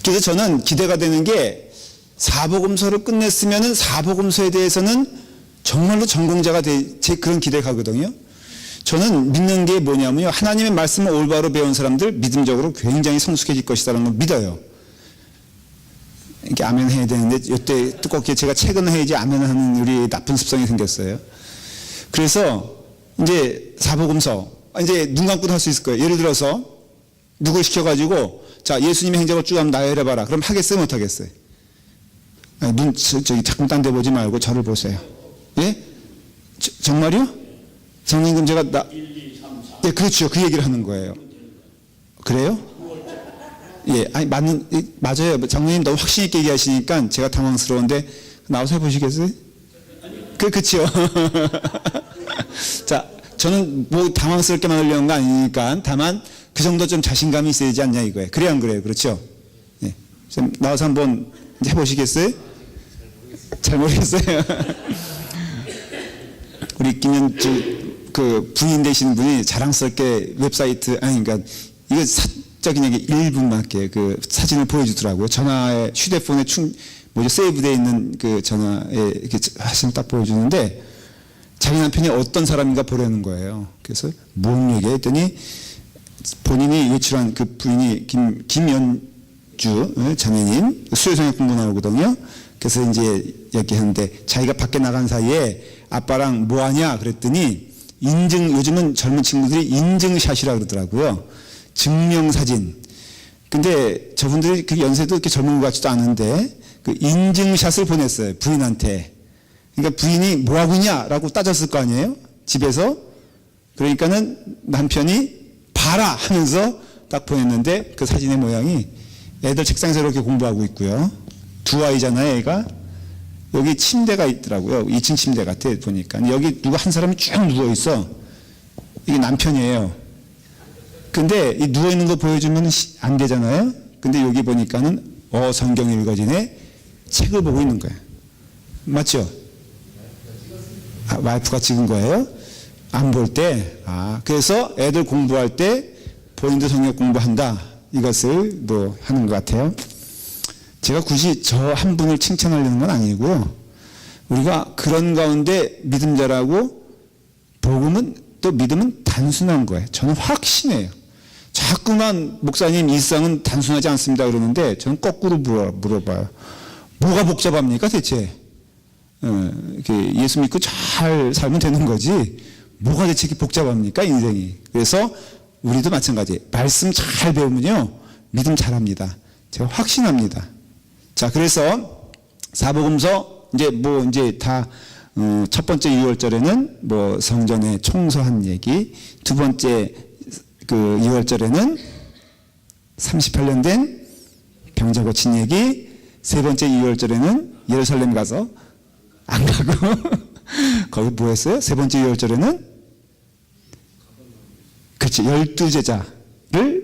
그래서 저는 기대가 되는 게 사복음서를 끝냈으면은 사복음서에 대해서는 정말로 전공자가 제 그런 기대가 가거든요. 저는 믿는 게 뭐냐면요, 하나님의 말씀을 올바로 배운 사람들 믿음적으로 굉장히 성숙해질 것이라는 걸 믿어요. 이렇게 아멘 해야 되는데 이때 두껍게 제가 최근에 해야지 아멘 하는 우리 나쁜 습성이 생겼어요. 그래서 이제 사복음서 이제 눈 감고도 할 수 있을 거예요. 예를 들어서 누굴 시켜가지고 자 예수님의 행적을 쭉 한번 나열해봐라. 그럼 하겠어요, 못 하겠어요? 눈 저기 자꾸 딴 데 보지 말고 저를 보세요. 예? 정말요? 성님 그럼 제가 1, 2, 3, 4. 예, 그렇죠. 그 얘기를 하는 거예요. 그래요? 예, 아니 맞아요. 장로님 너무 확신 있게 얘기하시니까 제가 당황스러운데 나와서 해보시겠어요? 그렇죠. 자, 저는 뭐 당황스럽게 만들려는 거 아니니까 다만 그 정도 좀 자신감이 있어야 되지 않냐 이거예요. 그래야 안 그래요? 그렇죠? 예, 좀 나와서 한번 해보시겠어요? 잘 모르겠어요. 우리 김현주 그 부인 되시는 분이 자랑스럽게 웹사이트 그러니까 이거 사적인 얘기 1분밖에 그 사진을 보여주더라고요. 전화에 휴대폰에 세이브되어 있는 그 전화에 이렇게 사진을 딱 보여주는데 자기 남편이 어떤 사람인가 보려는 거예요. 그래서 뭔 얘기야 했더니 본인이 외출한 그 부인이 김연주 자매님 수요성역 공부 나오거든요. 그래서 이제 얘기하는데 자기가 밖에 나간 사이에 아빠랑 뭐 하냐 그랬더니 요즘은 젊은 친구들이 인증샷이라 그러더라고요. 증명사진. 근데 저분들이 그 연세도 그렇게 젊은 것 같지도 않은데 그 인증샷을 보냈어요. 부인한테. 그러니까 부인이 뭐 하고 있냐라고 따졌을 거 아니에요? 집에서. 그러니까는 남편이 봐라 하면서 딱 보냈는데 그 사진의 모양이 애들 책상에서 이렇게 공부하고 있고요. 두 아이잖아요, 애가. 여기 침대가 있더라고요. 2층 침대 같아 보니까. 여기 누가 한 사람이 쭉 누워 있어. 이게 남편이에요. 근데 이 누워 있는 거 보여주면 안 되잖아요. 근데 여기 보니까는 성경이 읽어지네. 책을 보고 있는 거예요. 맞죠? 와이프가 찍은 거예요? 안 볼 때. 그래서 애들 공부할 때 본인도 성경 공부한다. 이것을 뭐 하는 것 같아요. 제가 굳이 저 한 분을 칭찬하려는 건 아니고요. 우리가 그런 가운데 믿음 자라고 복음은 또 믿음은 단순한 거예요. 저는 확신해요. 자꾸만 목사님 일상은 단순하지 않습니다 그러는데 저는 거꾸로 물어봐요. 뭐가 복잡합니까 대체? 예수 믿고 잘 살면 되는 거지 뭐가 대체 이렇게 복잡합니까 인생이. 그래서 우리도 마찬가지. 말씀 잘 배우면요 믿음 잘합니다. 제가 확신합니다. 자, 그래서 사복음서 이제 다 첫 번째 6월절에는 뭐 성전에 청소한 얘기, 두 번째 그 2월절에는 38년 된 병자 고친 얘기, 세 번째 2월절에는 예루살렘 가서 안 가고 거기 뭐 했어요? 세 번째 2월절에는 그렇지 12제자를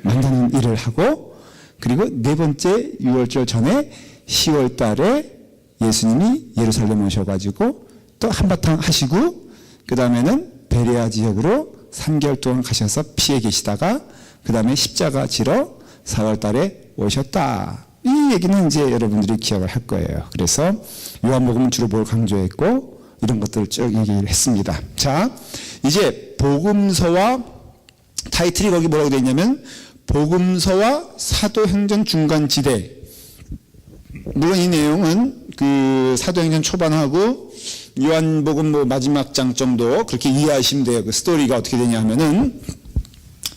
만드는 일을 하고 그리고 네 번째 6월절 전에 10월 달에 예수님이 예루살렘 오셔가지고 또 한바탕 하시고 그 다음에는 베레아 지역으로 3개월 동안 가셔서 피해 계시다가 그 다음에 십자가 지러 4월 달에 오셨다. 이 얘기는 이제 여러분들이 기억을 할 거예요. 그래서 요한복음은 주로 뭘 강조했고 이런 것들을 쭉 얘기를 했습니다. 자, 이제 복음서와 타이틀이 거기 뭐라고 되어 있냐면 복음서와 사도행전 중간지대. 물론 이 내용은 그 사도행전 초반하고 요한복음 뭐 마지막 장 정도 그렇게 이해하시면 돼요. 그 스토리가 어떻게 되냐 하면은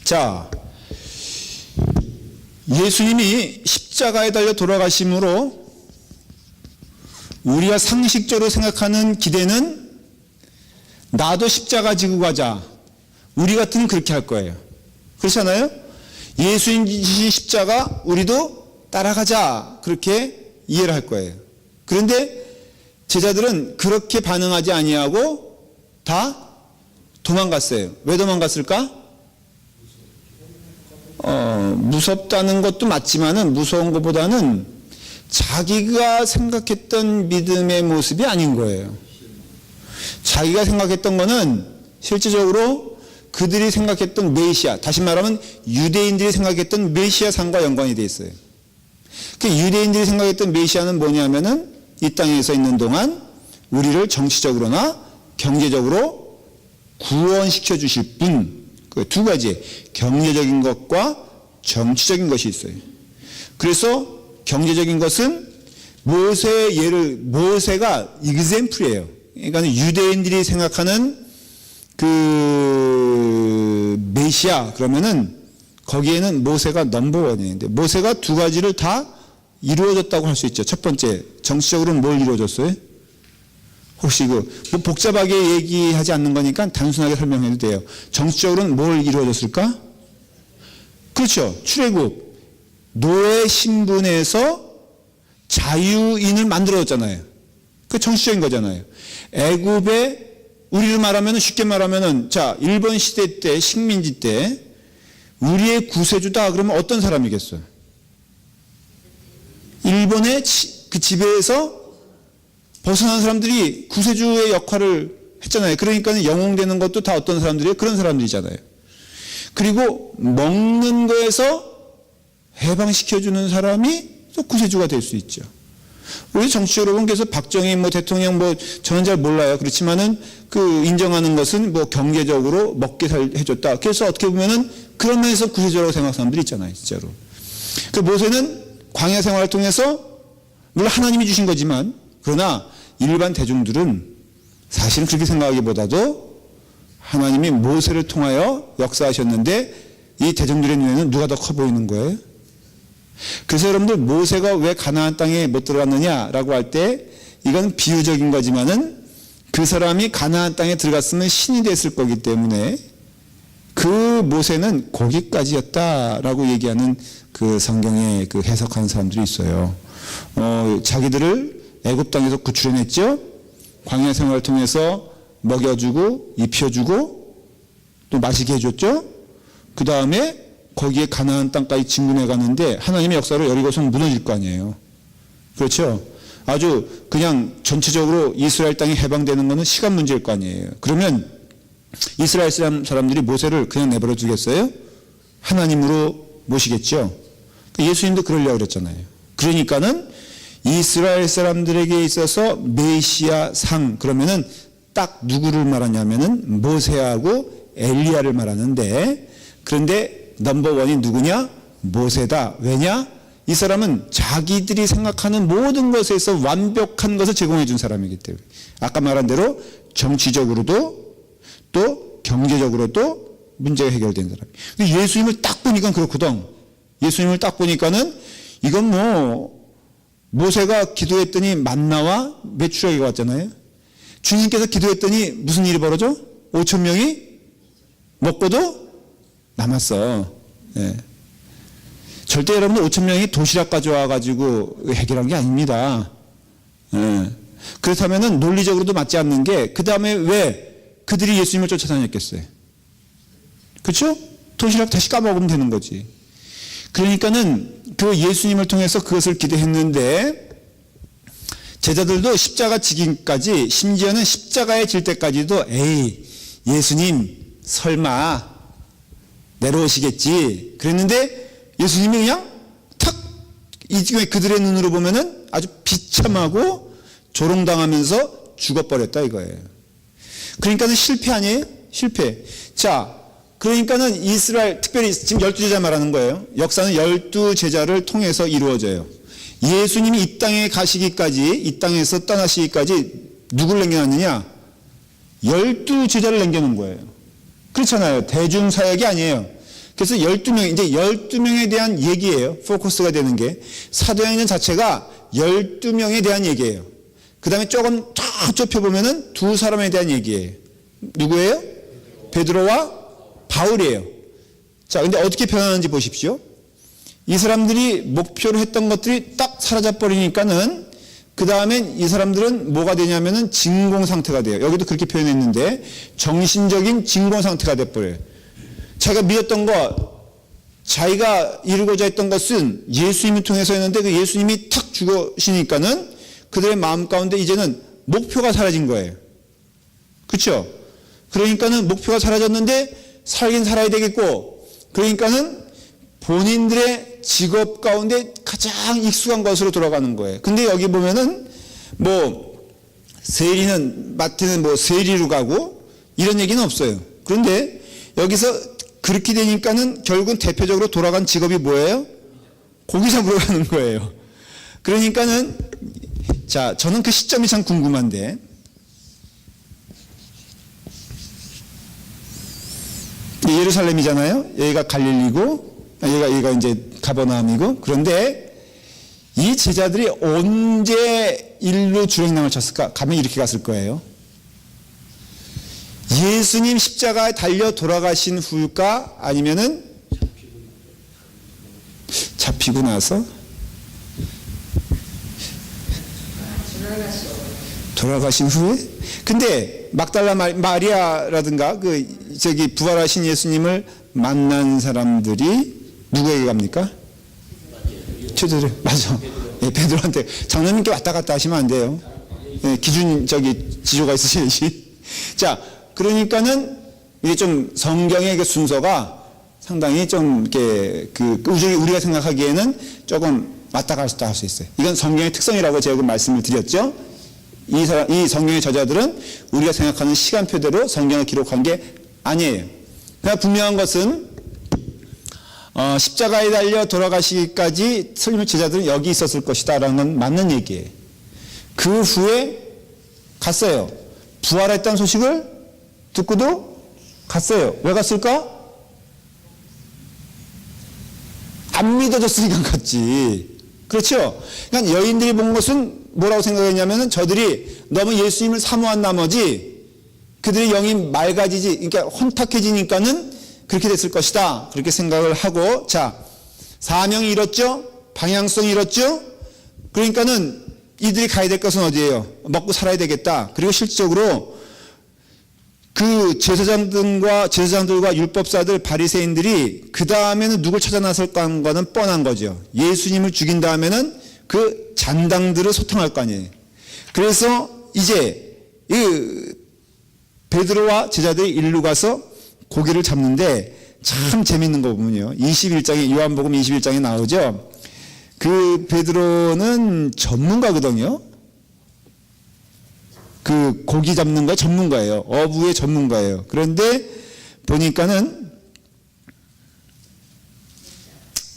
자 예수님이 십자가에 달려 돌아가심으로 우리가 상식적으로 생각하는 기대는 나도 십자가 지고 가자. 우리 같으면 그렇게 할 거예요. 그렇잖아요? 예수님 지신 십자가 우리도 따라가자. 그렇게 이해를 할 거예요. 그런데 제자들은 그렇게 반응하지 아니하고 다 도망갔어요. 왜 도망갔을까? 무섭다는 것도 맞지만은 무서운 것보다는 자기가 생각했던 믿음의 모습이 아닌 거예요. 자기가 생각했던 거는 실질적으로 그들이 생각했던 메시아, 다시 말하면 유대인들이 생각했던 메시아상과 연관이 돼 있어요. 그 유대인들이 생각했던 메시아는 뭐냐면은 이 땅에서 있는 동안 우리를 정치적으로나 경제적으로 구원시켜 주실 분. 그 두 가지, 경제적인 것과 정치적인 것이 있어요. 그래서 경제적인 것은 모세가 example이에요. 그러니까 유대인들이 생각하는 그 메시아 그러면은 거기에는 모세가 넘버원인데 모세가 두 가지를 다 이루어졌다고 할 수 있죠. 첫 번째, 정치적으로는 뭘 이루어졌어요? 혹시 뭐 복잡하게 얘기하지 않는 거니까 단순하게 설명해도 돼요. 정치적으로는 뭘 이루어졌을까? 그렇죠. 출애굽. 노예 신분에서 자유인을 만들어줬잖아요. 그 정치적인 거잖아요. 애굽에 우리를 말하면 쉽게 말하면은 자, 일본 시대 때 식민지 때 우리의 구세주다 그러면 어떤 사람이겠어요? 일본의 그 지배에서 벗어난 사람들이 구세주의 역할을 했잖아요. 그러니까 영웅되는 것도 다 어떤 사람들이에요? 그런 사람들이잖아요. 그리고 먹는 거에서 해방시켜주는 사람이 또 구세주가 될 수 있죠. 우리 정치적으로 보면 그래서 박정희 대통령 저는 잘 몰라요. 그렇지만은 그 인정하는 것은 경제적으로 먹게 해줬다. 그래서 어떻게 보면은 그런 면에서 구세주라고 생각하는 사람들이 있잖아요. 진짜로. 그 모세는 광야 생활을 통해서 물론 하나님이 주신 거지만 그러나 일반 대중들은 사실은 그렇게 생각하기보다도 하나님이 모세를 통하여 역사하셨는데 이 대중들의 눈에는 누가 더 커 보이는 거예요? 그래서 여러분들 모세가 왜 가나안 땅에 못 들어갔느냐라고 할 때 이건 비유적인 거지만은 그 사람이 가나안 땅에 들어갔으면 신이 됐을 거기 때문에 그 모세는 거기까지였다라고 얘기하는 그 성경에 그 해석하는 사람들이 있어요. 자기들을 애굽 땅에서 구출해냈죠. 광야 생활을 통해서 먹여주고 입혀주고 또 마시게 해줬죠. 그 다음에 거기에 가나안 땅까지 진군해 가는데 하나님의 역사로 여리고성 무너질 거 아니에요. 그렇죠. 아주 그냥 전체적으로 이스라엘 땅이 해방되는 것은 시간 문제일 거 아니에요. 그러면 이스라엘 사람들이 모세를 그냥 내버려 두겠어요? 하나님으로 모시겠죠. 예수님도 그러려고 그랬잖아요. 그러니까는 이스라엘 사람들에게 있어서 메시아 상 그러면은 딱 누구를 말하냐면은 모세하고 엘리야를 말하는데 그런데 넘버원이 누구냐? 모세다. 왜냐? 이 사람은 자기들이 생각하는 모든 것에서 완벽한 것을 제공해 준 사람이기 때문에 아까 말한 대로 정치적으로도 또 경제적으로도 문제가 해결된 사람. 근데 예수님을 딱 보니까 그렇거든. 예수님을 딱 보니까는 이건 모세가 기도했더니 만나와 메추라기가 왔잖아요. 주님께서 기도했더니 무슨 일이 벌어져? 5천 명이 먹고도 남았어. 예. 절대 여러분들 5천 명이 도시락 가져와가지고 해결한 게 아닙니다. 예. 그렇다면은 논리적으로도 맞지 않는 게 그 다음에 왜 그들이 예수님을 쫓아다녔겠어요? 그렇죠? 도시락 다시 까먹으면 되는 거지. 그러니까는 그 예수님을 통해서 그것을 기대했는데 제자들도 십자가 지기까지 심지어는 십자가에 질 때까지도 에이 예수님 설마 내려오시겠지 그랬는데 예수님이 그냥 탁 그들의 눈으로 보면은 아주 비참하고 조롱당하면서 죽어버렸다 이거예요. 그러니까는 실패 아니에요? 실패. 자, 그러니까는 이스라엘 특별히 지금 12제자 말하는 거예요. 역사는 12제자를 통해서 이루어져요. 예수님이 이 땅에 가시기까지 이 땅에서 떠나시기까지 누구를 남겨놨느냐? 12제자를 남겨놓은 거예요. 그렇잖아요. 대중사역이 아니에요. 그래서 12명, 이제 12명에 대한 얘기예요. 포커스가 되는 게. 사도행전 자체가 12명에 대한 얘기예요. 그 다음에 조금 쫙 좁혀보면은 두 사람에 대한 얘기예요. 누구예요? 베드로와 바울이에요. 자, 근데 어떻게 변하는지 보십시오. 이 사람들이 목표로 했던 것들이 딱 사라져버리니까는 그 다음엔 이 사람들은 뭐가 되냐면은 진공 상태가 돼요. 여기도 그렇게 표현했는데 정신적인 진공 상태가 돼버려요. 자기가 믿었던 거, 자기가 이루고자 했던 것은 예수님을 통해서였는데 그 예수님이 탁 죽으시니까는 그들의 마음 가운데 이제는 목표가 사라진 거예요. 그렇죠? 그러니까는 목표가 사라졌는데 살긴 살아야 되겠고 그러니까는 본인들의 직업 가운데 가장 익숙한 것으로 돌아가는 거예요. 근데 여기 보면은 뭐 세리는 마태는 뭐 세리로 가고 이런 얘기는 없어요. 그런데 여기서 그렇게 되니까는 결국은 대표적으로 돌아간 직업이 뭐예요? 고기 잡으러 가는 거예요. 그러니까는 자, 저는 그 시점이 참 궁금한데 예루살렘이잖아요. 여기가 갈릴리고 여기가 이제 가버나움이고, 그런데 이 제자들이 언제 일로 주행랑을 쳤을까? 가면 이렇게 갔을 거예요. 예수님 십자가에 달려 돌아가신 후일까? 아니면은 잡히고 나서 돌아가신 후에? 근데 막달라 마리아라든가 부활하신 예수님을 만난 사람들이 누구에게 갑니까? 제자들. 맞아. 예, 베드로한테. 장로님께 왔다 갔다 하시면 안 돼요. 예, 기준 지조가 있으셔야지. 자, 그러니까는 이게 좀 성경의 그 순서가 상당히 좀 이렇게 우리가 생각하기에는 조금 왔다 갔다 할 수 있어요. 이건 성경의 특성이라고 제가 말씀을 드렸죠. 이 성경의 저자들은 우리가 생각하는 시간표대로 성경을 기록한 게 아니에요. 그러나 분명한 것은 십자가에 달려 돌아가시기까지 틀림없이 제자들은 여기 있었을 것이다 라는 건 맞는 얘기예요. 그 후에 갔어요. 부활했다는 소식을 듣고도 갔어요. 왜 갔을까? 안 믿어졌으니까 갔지. 그렇죠? 그러니까 여인들이 본 것은 뭐라고 생각했냐면은 저들이 너무 예수님을 사모한 나머지 그들의 영이 맑아지지, 그러니까 혼탁해지니까는 그렇게 됐을 것이다. 그렇게 생각을 하고, 자, 사명이 잃었죠? 방향성이 잃었죠? 그러니까는 이들이 가야 될 것은 어디예요? 먹고 살아야 되겠다. 그리고 실질적으로 그 제사장들과 율법사들, 바리새인들이 그 다음에는 누굴 찾아 나설까 하는 거는 뻔한 거죠. 예수님을 죽인 다음에는 그 잔당들을 소탕할 거 아니에요. 그래서 이제 이 베드로와 제자들이 일로 가서 고기를 잡는데 참 재밌는 거 보면요. 21장에, 요한복음 21장에 나오죠. 그 베드로는 전문가거든요. 그 고기 잡는 거 전문가예요. 어부의 전문가예요. 그런데 보니까는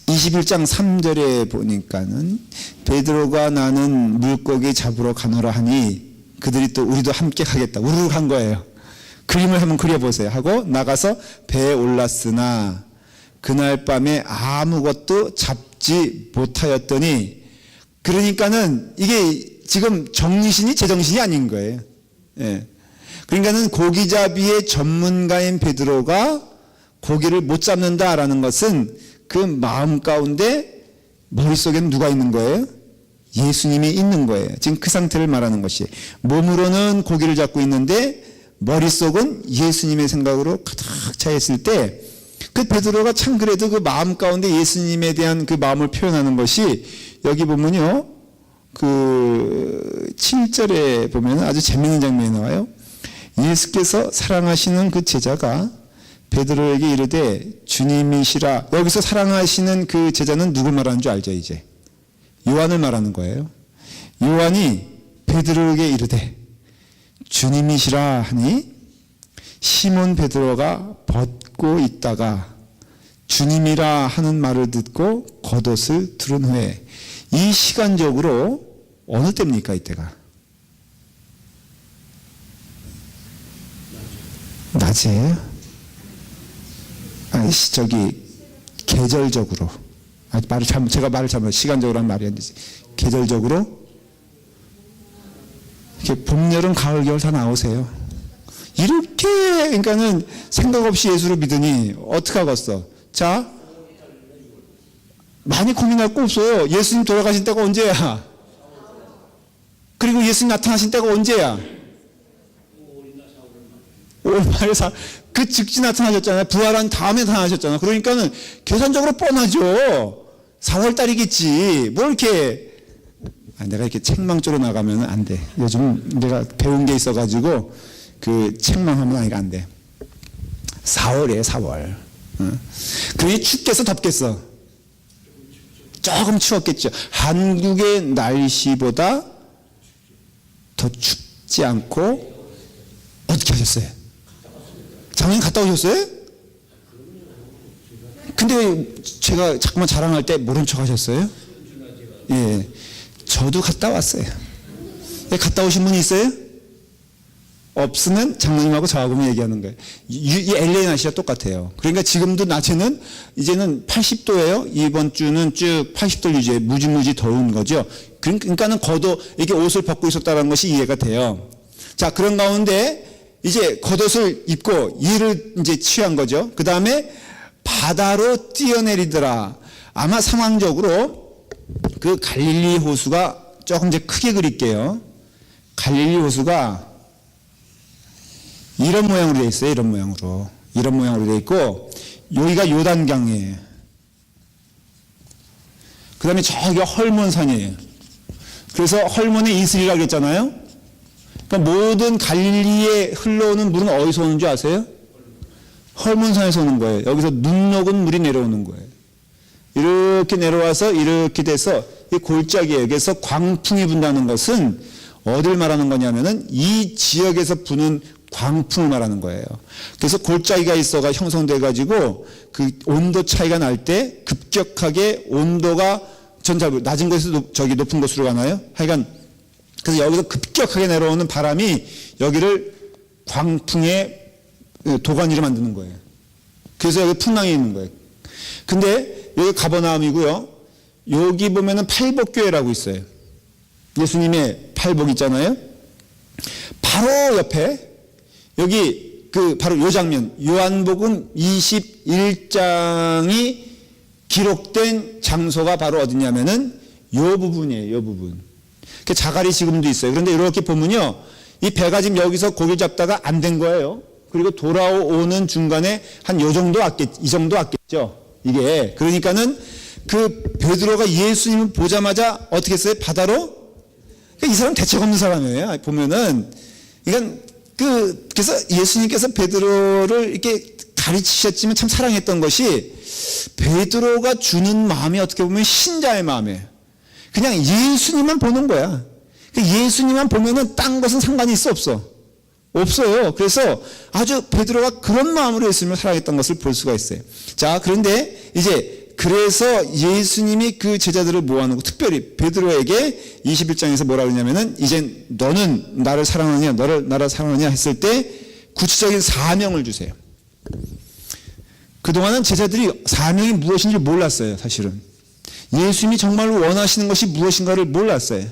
21장 3절에 보니까는 베드로가 나는 물고기 잡으러 가노라 하니 그들이 또 우리도 함께 가겠다. 우르르 간 거예요. 그림을 한번 그려보세요 하고 나가서 배에 올랐으나 그날 밤에 아무것도 잡지 못하였더니, 그러니까는 이게 지금 정신이 제정신이 아닌 거예요. 예. 그러니까는 고기잡이의 전문가인 베드로가 고기를 못 잡는다라는 것은 그 마음 가운데 머릿속에는 누가 있는 거예요? 예수님이 있는 거예요. 지금 그 상태를 말하는 것이, 몸으로는 고기를 잡고 있는데 머릿속은 예수님의 생각으로 가득 차 있을 때, 그 베드로가 참 그래도 그 마음 가운데 예수님에 대한 그 마음을 표현하는 것이, 여기 보면요, 그 7절에 보면 아주 재미있는 장면이 나와요. 예수께서 사랑하시는 그 제자가 베드로에게 이르되 주님이시라. 여기서 사랑하시는 그 제자는 누굴 말하는 줄 알죠? 이제 요한을 말하는 거예요. 요한이 베드로에게 이르되 주님이시라 하니 시몬 베드로가 벗고 있다가 주님이라 하는 말을 듣고 겉옷을 두른 후에, 이 시간적으로 어느 때입니까? 이때가 낮에, 아니 계절적으로, 제가 말을 잘못, 시간적으로 하면 말이 안 되지. 계절적으로 이렇게 봄, 여름, 가을, 겨울 다 나오세요. 이렇게, 그러니까는 생각 없이 예수를 믿으니 어떡하겠어? 자, 많이 고민할 거 없어요. 예수님 돌아가신 때가 언제야? 그리고 예수님 나타나신 때가 언제야? 5월 말에 그 즉시 나타나셨잖아요. 부활한 다음에 나타나셨잖아요. 그러니까는 계산적으로 뻔하죠. 4월 달이겠지. 뭘 이렇게, 내가 이렇게 책망조로 나가면 안 돼. 요즘 내가 배운 게 있어가지고 그 책망하면 안 돼. 4월이에요, 4월. 그게 춥겠어, 덥겠어? 조금 추웠겠죠. 한국의 날씨보다 더 춥지 않고 어떻게 하셨어요? 작년에 갔다 오셨어요? 근데 왜 제가 자꾸만 자랑할 때 모른 척 하셨어요? 예, 저도 갔다 왔어요. 예, 갔다 오신 분이 있어요? 없으면 장로님하고 저하고만 얘기하는 거예요. 이 LA 날씨가 똑같아요. 그러니까 지금도 낮에는 이제는 80도예요. 이번 주는 쭉 80도 유지해 무지무지 더운 거죠. 그러니까는 이렇게 옷을 벗고 있었다는 것이 이해가 돼요. 자, 그런 가운데 이제 겉옷을 입고 이를 이제 취한 거죠. 그 다음에 바다로 뛰어내리더라. 아마 상황적으로 그 갈릴리 호수가 조금 이제 크게 그릴게요. 갈릴리 호수가 이런 모양으로 되어 있어요. 이런 모양으로 되어 있고, 여기가 요단강이에요. 그 다음에 저기가 헐몬산이에요. 그래서 헐몬의 이슬이라고 했잖아요. 그러니까 모든 갈릴리에 흘러오는 물은 어디서 오는 줄 아세요? 헐몬산에서 오는 거예요. 여기서 눈 녹은 물이 내려오는 거예요. 이렇게 내려와서 이렇게 돼서 이 골짜기예요. 그래서 광풍이 분다는 것은 어딜 말하는 거냐면은 이 지역에서 부는 광풍을 말하는 거예요. 그래서 골짜기가 있어가 형성돼 가지고 그 온도 차이가 날 때 급격하게 온도가 낮은 곳에서 저기 높은 곳으로 가나요? 하여간 그래서 여기서 급격하게 내려오는 바람이 여기를 광풍의 도가니를 만드는 거예요. 그래서 여기 풍랑이 있는 거예요. 근데 여기 가버나움이고요. 여기 보면은 팔복교회라고 있어요. 예수님의 팔복 있잖아요. 바로 옆에 여기 바로 요 장면, 요한복음 21장이 기록된 장소가 바로 어디냐면은 요 부분이에요. 요 부분. 그 자갈이 지금도 있어요. 그런데 이렇게 보면요, 이 배가 지금 여기서 고기를 잡다가 안 된 거예요. 그리고 돌아오는 중간에 한 요 정도 이 정도 왔겠죠. 이게 그러니까는 그 베드로가 예수님을 보자마자 어떻게 했어요? 바다로? 그러니까 이 사람 대책 없는 사람이에요. 보면은 그래서 예수님께서 베드로를 이렇게 가르치셨지만 참 사랑했던 것이 베드로가 주는 마음이 어떻게 보면 신자의 마음이에요. 그냥 예수님만 보는 거야. 예수님만 보면은 딴 것은 상관이 있어 없어? 없어요. 그래서 아주 베드로가 그런 마음으로 예수님을 사랑했던 것을 볼 수가 있어요. 자, 그런데 그래서 예수님이 그 제자들을 모아놓고 특별히 베드로에게 21장에서 뭐라 그러냐면은 이제 너는 나를 사랑하느냐, 나를 사랑하느냐 했을 때 구체적인 사명을 주세요. 그동안은 제자들이 사명이 무엇인지 몰랐어요. 사실은 예수님이 정말로 원하시는 것이 무엇인가를 몰랐어요.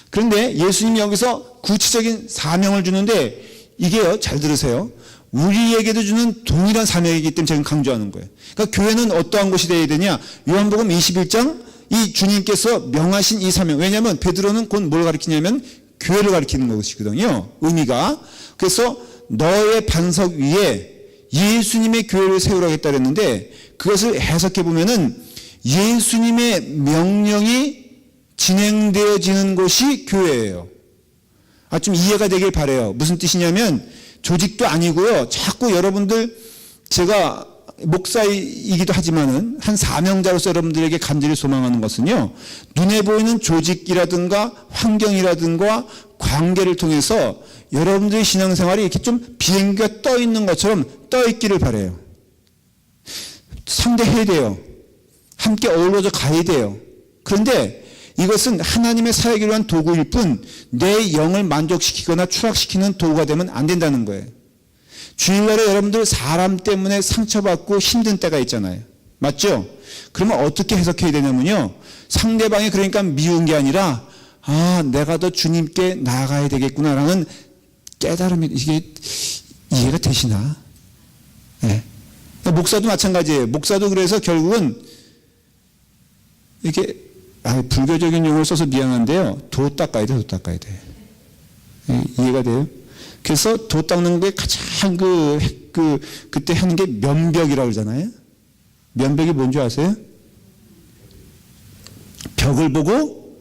그런데 예수님이 여기서 구체적인 사명을 주는데 이게요, 잘 들으세요. 우리에게도 주는 동일한 사명이기 때문에 제가 강조하는 거예요. 그러니까 교회는 어떠한 곳이 되어야 되냐? 요한복음 21장 이 주님께서 명하신 이 사명. 왜냐하면 베드로는 곧 뭘 가리키냐면 교회를 가리키는 것이거든요. 의미가. 그래서 너의 반석 위에 예수님의 교회를 세우라겠다 그랬는데 그것을 해석해 보면은 예수님의 명령이 진행되어지는 곳이 교회예요. 좀 이해가 되길 바라요. 무슨 뜻이냐면 조직도 아니고요. 자꾸 여러분들, 제가 목사이기도 하지만은 한 사명자로서 여러분들에게 간절히 소망하는 것은요, 눈에 보이는 조직이라든가 환경이라든가 관계를 통해서 여러분들의 신앙생활이 이렇게 좀 비행기가 떠 있는 것처럼 떠 있기를 바라요. 상대해야 돼요. 함께 어우러져 가야 돼요. 그런데 이것은 하나님의 사역을 위한 도구일 뿐 내 영을 만족시키거나 추락시키는 도구가 되면 안 된다는 거예요. 주일날에 여러분들 사람 때문에 상처받고 힘든 때가 있잖아요. 맞죠? 그러면 어떻게 해석해야 되냐면요, 상대방이 그러니까 미운 게 아니라 내가 더 주님께 나아가야 되겠구나라는 깨달음이, 이게 이해가 되시나? 네. 목사도 마찬가지예요. 목사도 그래서 결국은 이게 불교적인 용어를 써서 미안한데요, 도 닦아야 돼. 이해가 돼요? 그래서 도 닦는 게 가장 그때 하는 게 면벽이라고 그러잖아요. 면벽이 뭔지 아세요? 벽을 보고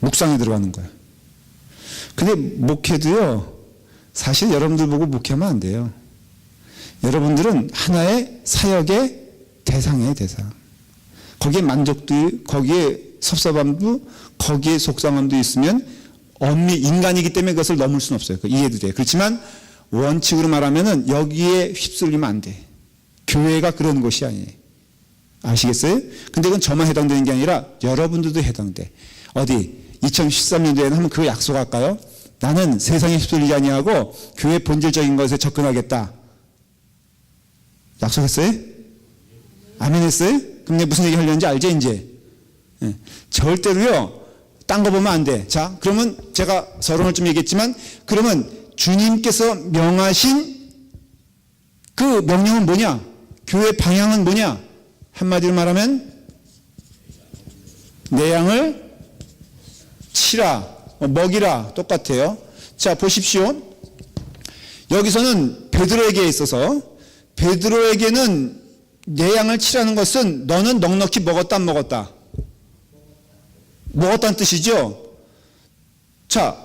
묵상에 들어가는 거예요. 근데 목회도요, 사실 여러분들 보고 목회하면 안 돼요. 여러분들은 하나의 사역의 대상이에요, 대상. 거기에 만족도, 거기에 섭섭함도, 거기에 속상함도 있으면 인간이기 때문에 그것을 넘을 수는 없어요. 이해도 돼요. 그렇지만 원칙으로 말하면은 여기에 휩쓸리면 안 돼. 교회가 그런 곳이 아니에요. 아시겠어요? 근데 그건 저만 해당되는 게 아니라 여러분들도 해당돼. 어디 2013년도에는 한번 그거 약속할까요? 나는 세상에 휩쓸리지 아니하고 교회 본질적인 것에 접근하겠다. 약속했어요? 아멘 했어요? 그럼 내가 무슨 얘기 하려는지 알죠 이제? 네. 절대로요 딴 거 보면 안 돼. 자, 그러면 제가 서론을 좀 얘기했지만, 그러면 주님께서 명하신 그 명령은 뭐냐? 교회 방향은 뭐냐? 한마디로 말하면 내 양을 치라, 먹이라 똑같아요. 자, 보십시오. 여기서는 베드로에게 있어서 베드로에게는 내 양을 치라는 것은 너는 넉넉히 먹었다 안 먹었다? 먹었다는 뜻이죠. 자,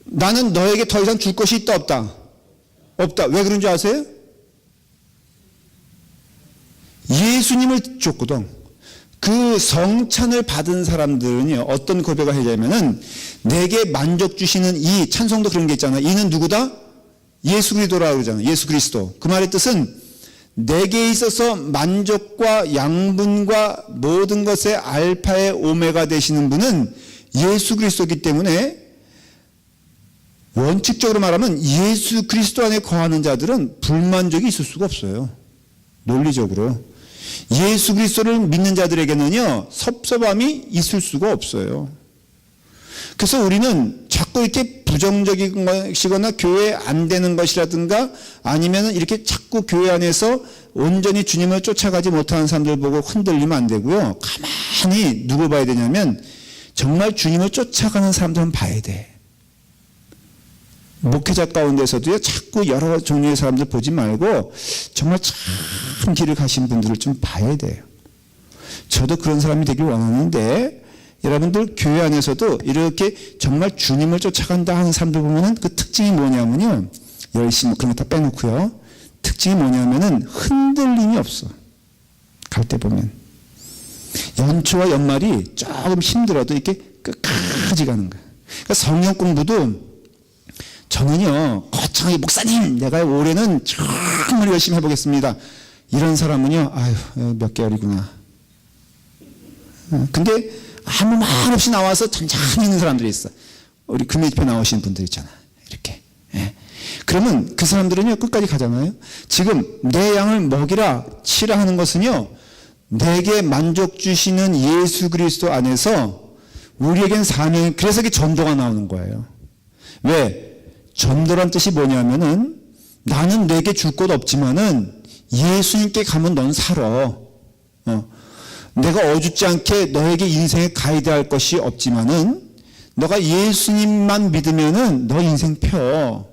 나는 너에게 더 이상 줄 것이 있다 없다? 없다. 왜 그런 줄 아세요? 예수님을 줬거든. 그 성찬을 받은 사람들은요 어떤 고백을 하냐면은 내게 만족 주시는 이 찬송도 그런 게 있잖아요. 이는 누구다? 예수 그리스도라고 그러잖아요. 예수 그리스도. 그 말의 뜻은 내게 있어서 만족과 양분과 모든 것의 알파의 오메가 되시는 분은 예수 그리스도이기 때문에 원칙적으로 말하면 예수 그리스도 안에 거하는 자들은 불만족이 있을 수가 없어요. 논리적으로. 예수 그리스도를 믿는 자들에게는요 섭섭함이 있을 수가 없어요. 그래서 우리는 자꾸 이렇게 부정적인 것이거나 교회 안 되는 것이라든가 아니면 이렇게 자꾸 교회 안에서 온전히 주님을 쫓아가지 못하는 사람들 보고 흔들리면 안 되고요. 가만히 누구 봐야 되냐면 정말 주님을 쫓아가는 사람들은 봐야 돼. 목회자 가운데서도요 자꾸 여러 종류의 사람들 보지 말고 정말 참 길을 가신 분들을 좀 봐야 돼요. 저도 그런 사람이 되길 원하는데 여러분들 교회 안에서도 이렇게 정말 주님을 쫓아간다 하는 사람들 보면은 그 특징이 뭐냐면요. 열심히 그런 거 다 빼놓고요. 특징이 뭐냐면은 흔들림이 없어. 갈 때 보면. 연초와 연말이 조금 힘들어도 이렇게 끝까지 가는 거예요. 그러니까 성경 공부도 저는요, 거창하게 목사님, 내가 올해는 정말 열심히 해보겠습니다. 이런 사람은요, 아유, 몇 개월이구나. 근데 아무 말 없이 나와서 잔잔히 있는 사람들이 있어. 우리 금요일에 나오시는 분들 있잖아. 이렇게. 예. 그러면 그 사람들은요, 끝까지 가잖아요. 지금 내 양을 먹이라 치라 하는 것은요, 내게 만족 주시는 예수 그리스도 안에서 우리에겐 사명이, 그래서 이게 전도가 나오는 거예요. 왜? 전도란 뜻이 뭐냐면은 나는 내게 줄 것 없지만은 예수님께 가면 넌 살아. 내가 어줍지 않게 너에게 인생에 가이드할 것이 없지만은 너가 예수님만 믿으면은 너 인생 펴.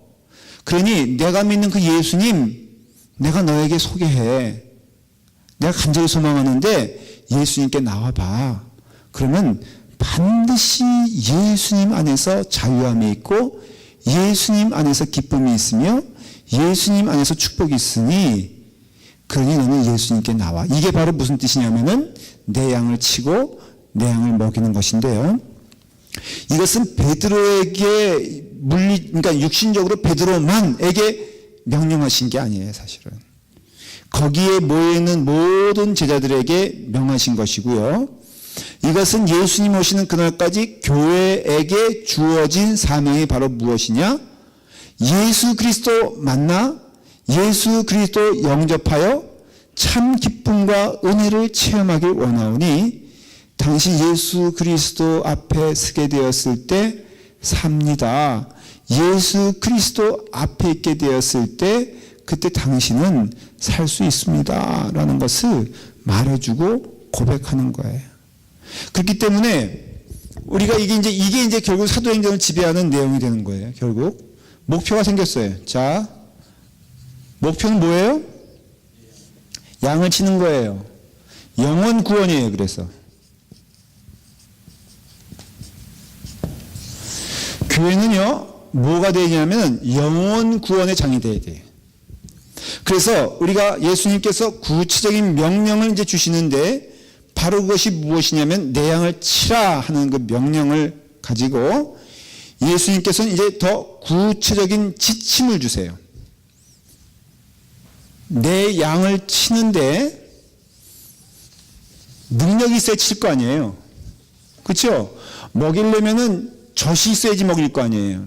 그러니 내가 믿는 그 예수님 내가 너에게 소개해. 내가 간절히 소망하는데 예수님께 나와봐. 그러면 반드시 예수님 안에서 자유함이 있고 예수님 안에서 기쁨이 있으며 예수님 안에서 축복이 있으니 그러니 너는 예수님께 나와. 이게 바로 무슨 뜻이냐면은 내 양을 치고 내 양을 먹이는 것인데요. 이것은 베드로에게 그러니까 육신적으로 베드로만에게 명령하신 게 아니에요, 사실은. 거기에 모여있는 모든 제자들에게 명하신 것이고요. 이것은 예수님 오시는 그날까지 교회에게 주어진 사명이 바로 무엇이냐? 예수 그리스도 만나 예수 그리스도 영접하여 참 기쁨과 은혜를 체험하길 원하오니 당신 예수 그리스도 앞에 서게 되었을 때 삽니다. 예수 그리스도 앞에 있게 되었을 때 그때 당신은 살 수 있습니다. 라는 것을 말해주고 고백하는 거예요. 그렇기 때문에 우리가 이게 이제 결국 사도행전을 지배하는 내용이 되는 거예요. 결국 목표가 생겼어요. 자, 목표는 뭐예요? 양을 치는 거예요. 영혼 구원이에요. 그래서 교회는요 뭐가 되냐면 영혼 구원의 장이 돼야 돼요. 그래서 우리가 예수님께서 구체적인 명령을 이제 주시는데 바로 그것이 무엇이냐면 내 양을 치라 하는 그 명령을 가지고 예수님께서는 이제 더 구체적인 지침을 주세요. 내 양을 치는데 능력이 있어야 칠 거 아니에요. 그렇죠? 먹이려면은 젖이 있어야지 먹일 거 아니에요.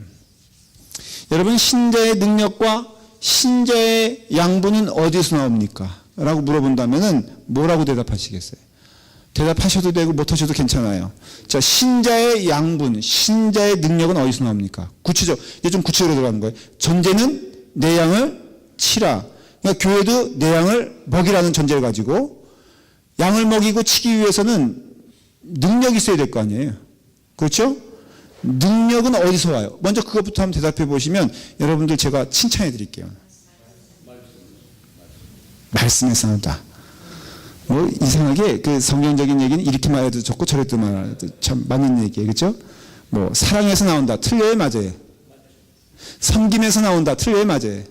여러분, 신자의 능력과 신자의 양분은 어디서 나옵니까? 라고 물어본다면은 뭐라고 대답하시겠어요? 대답하셔도 되고 못하셔도 괜찮아요. 자, 신자의 양분, 신자의 능력은 어디서 나옵니까? 이제 좀 구체적으로 들어가는 거예요. 전제는 내 양을 치라. 그러니까 교회도 내 양을 먹이라는 전제를 가지고 양을 먹이고 치기 위해서는 능력이 있어야 될 거 아니에요. 그렇죠? 능력은 어디서 와요? 먼저 그것부터 한번 대답해 보시면 여러분들 제가 칭찬해 드릴게요. 말씀에서 나온다. 뭐 이상하게 그 성경적인 얘기는 이렇게 말해도 좋고 저래도 말해도 참 맞는 얘기예요. 그렇죠? 뭐 사랑에서 나온다. 틀려요, 맞아요? 섬김에서 나온다. 틀려요, 맞아요?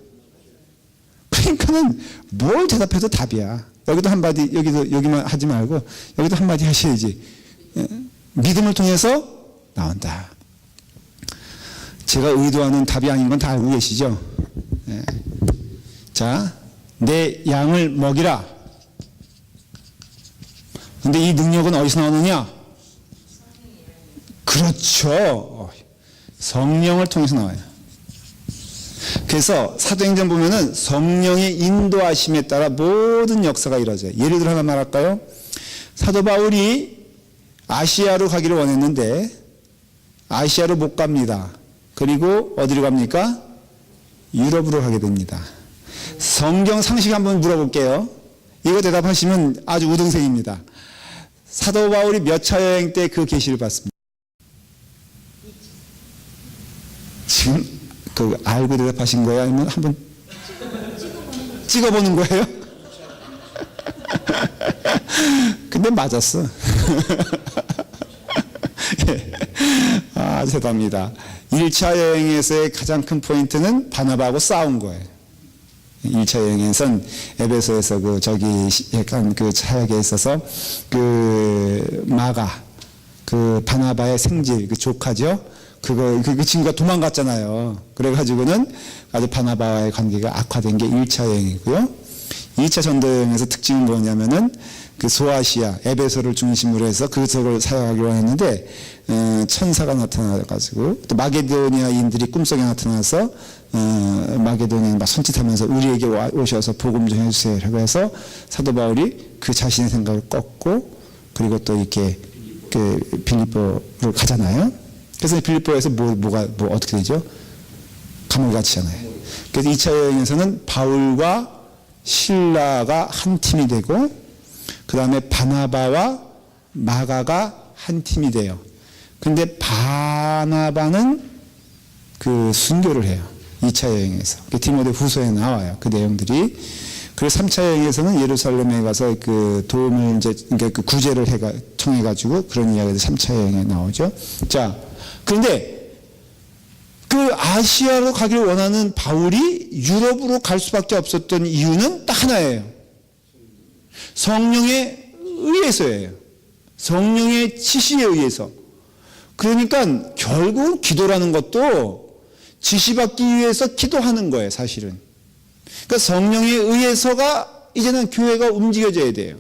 그러니까는 뭘 대답해도 답이야. 여기도 한마디, 여기만 하지 말고 여기도 한마디 하셔야지. 믿음을 통해서 나온다. 제가 의도하는 답이 아닌 건 다 알고 계시죠? 자, 내 양을 먹이라. 근데 이 능력은 어디서 나오느냐? 그렇죠. 성령을 통해서 나와요. 그래서 사도행전 보면은 성령의 인도하심에 따라 모든 역사가 이루어져요. 예를 들어 하나 말할까요? 사도 바울이 아시아로 가기를 원했는데 아시아로 못 갑니다. 그리고 어디로 갑니까? 유럽으로 가게 됩니다. 성경 상식 한번 물어볼게요. 이거 대답하시면 아주 우등생입니다. 사도 바울이 몇 차 여행 때 그 계시를 받습니다? 지금 그 알고 대답하신 거예요? 아니면 한번 찍어보는 거예요? 근데 맞았어. 아, 대단합니다. 1차 여행에서의 가장 큰 포인트는 바나바하고 싸운 거예요. 1차 여행에선 에베소에서 약간 그 사역에 있어서 그 마가, 그 바나바의 생질, 그 조카죠. 그 친구가 도망갔잖아요. 그래가지고는 아주 바나바와의 관계가 악화된 게 1차 여행이고요. 2차 전도 여행에서 특징이 뭐냐면은 그 소아시아, 에베소를 중심으로 해서 그 지역을 사역하기로 했는데, 천사가 나타나가지고, 또 마게도니아인들이 꿈속에 나타나서, 마게도니아 막 손짓하면서 우리에게 오셔서 복음 좀 해주세요. 라고 해서 사도 바울이 그 자신의 생각을 꺾고, 그리고 또 이렇게 그 빌립보로 가잖아요. 그래서 빌립보에서 어떻게 되죠? 감옥에 갇히잖아요. 그래서 2차 여행에서는 바울과 실라가 한 팀이 되고, 그 다음에 바나바와 마가가 한 팀이 돼요. 근데 바나바는 그 순교를 해요. 2차 여행에서. 디모데 후서에 나와요. 그 내용들이. 그래서 3차 여행에서는 예루살렘에 가서 그 도움을 그러니까 그 구제를 청해가지고 그런 이야기가 3차 여행에 나오죠. 자, 그런데 그 아시아로 가기를 원하는 바울이 유럽으로 갈 수밖에 없었던 이유는 딱 하나예요. 성령에 의해서예요. 성령의 지시에 의해서. 그러니까 결국 기도라는 것도 지시받기 위해서 기도하는 거예요, 사실은. 그러니까 성령에 의해서가 이제는 교회가 움직여져야 돼요.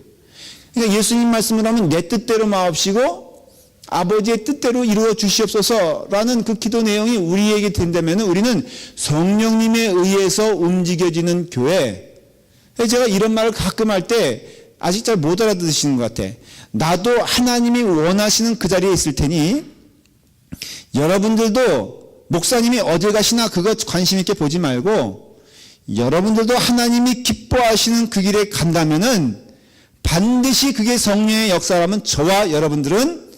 그러니까 예수님 말씀을 하면 내 뜻대로 마옵시고 아버지의 뜻대로 이루어 주시옵소서라는 그 기도 내용이 우리에게 된다면 우리는 성령님에 의해서 움직여지는 교회. 제가 이런 말을 가끔 할 때 아직 잘 못 알아들으시는 것 같아. 나도 하나님이 원하시는 그 자리에 있을 테니 여러분들도 목사님이 어딜 가시나 그거 관심 있게 보지 말고 여러분들도 하나님이 기뻐하시는 그 길에 간다면은 반드시 그게 성령의 역사라면 저와 여러분들은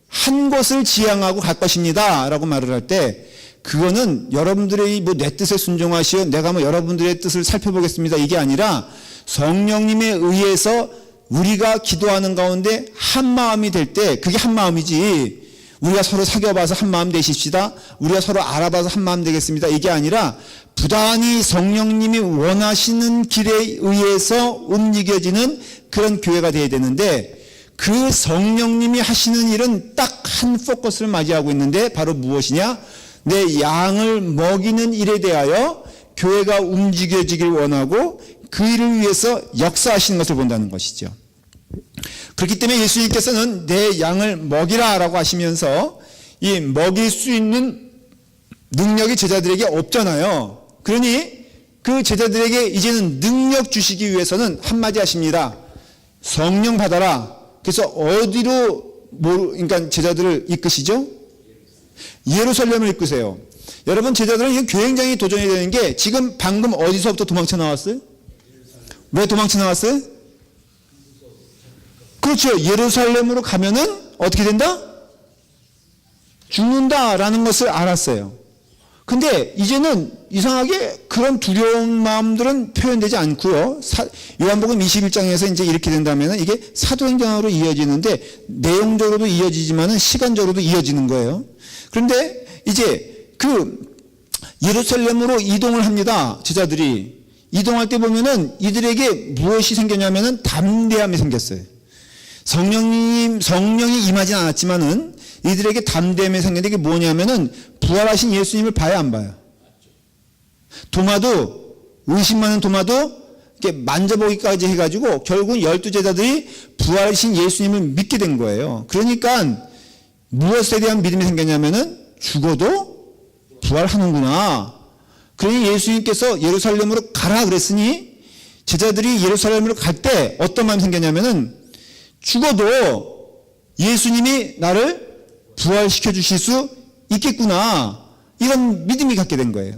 한 곳을 지향하고 갈 것입니다. 라고 말을 할 때 그거는 여러분들의 내 뜻에 순종하시어 내가 여러분들의 뜻을 살펴보겠습니다. 이게 아니라 성령님에 의해서 우리가 기도하는 가운데 한 마음이 될 때 그게 한 마음이지 우리가 서로 사귀어봐서 한 마음 되십시다. 우리가 서로 알아봐서 한 마음 되겠습니다. 이게 아니라 부단히 성령님이 원하시는 길에 의해서 움직여지는 그런 교회가 되어야 되는데 그 성령님이 하시는 일은 딱 한 포커스를 맞이하고 있는데 바로 무엇이냐? 내 양을 먹이는 일에 대하여 교회가 움직여지길 원하고 그 일을 위해서 역사하시는 것을 본다는 것이죠. 그렇기 때문에 예수님께서는 내 양을 먹이라 라고 하시면서 이 먹일 수 있는 능력이 제자들에게 없잖아요. 그러니 그 제자들에게 이제는 능력 주시기 위해서는 한마디 하십니다. 성령 받아라. 그래서 어디로 그러니까 제자들을 이끄시죠? 예루살렘을 이끄세요. 여러분, 제자들은 굉장히 도전이 되는 게 지금 방금 어디서부터 도망쳐 나왔어요? 왜 도망쳐 나왔어요? 그렇죠. 예루살렘으로 가면은 어떻게 된다? 죽는다라는 것을 알았어요. 근데 이제는 이상하게 그런 두려운 마음들은 표현되지 않고요. 요한복음 21장에서 이제 이렇게 된다면 이게 사도행전으로 이어지는데 내용적으로도 이어지지만은 시간적으로도 이어지는 거예요. 그런데 이제 그 예루살렘으로 이동을 합니다. 제자들이. 이동할 때 보면은 이들에게 무엇이 생겼냐면은 담대함이 생겼어요. 성령이 임하진 않았지만은 이들에게 담대함이 생겼는데 이게 뭐냐면은 부활하신 예수님을 봐야 안 봐요. 도마도, 의심 많은 도마도 이렇게 만져보기까지 해가지고 결국은 12제자들이 부활하신 예수님을 믿게 된 거예요. 그러니까 무엇에 대한 믿음이 생겼냐면은 죽어도 부활하는구나. 그러니 예수님께서 예루살렘으로 가라 그랬으니 제자들이 예루살렘으로 갈 때 어떤 마음이 생겼냐면은 죽어도 예수님이 나를 부활시켜 주실 수 있겠구나. 이런 믿음이 갖게 된 거예요.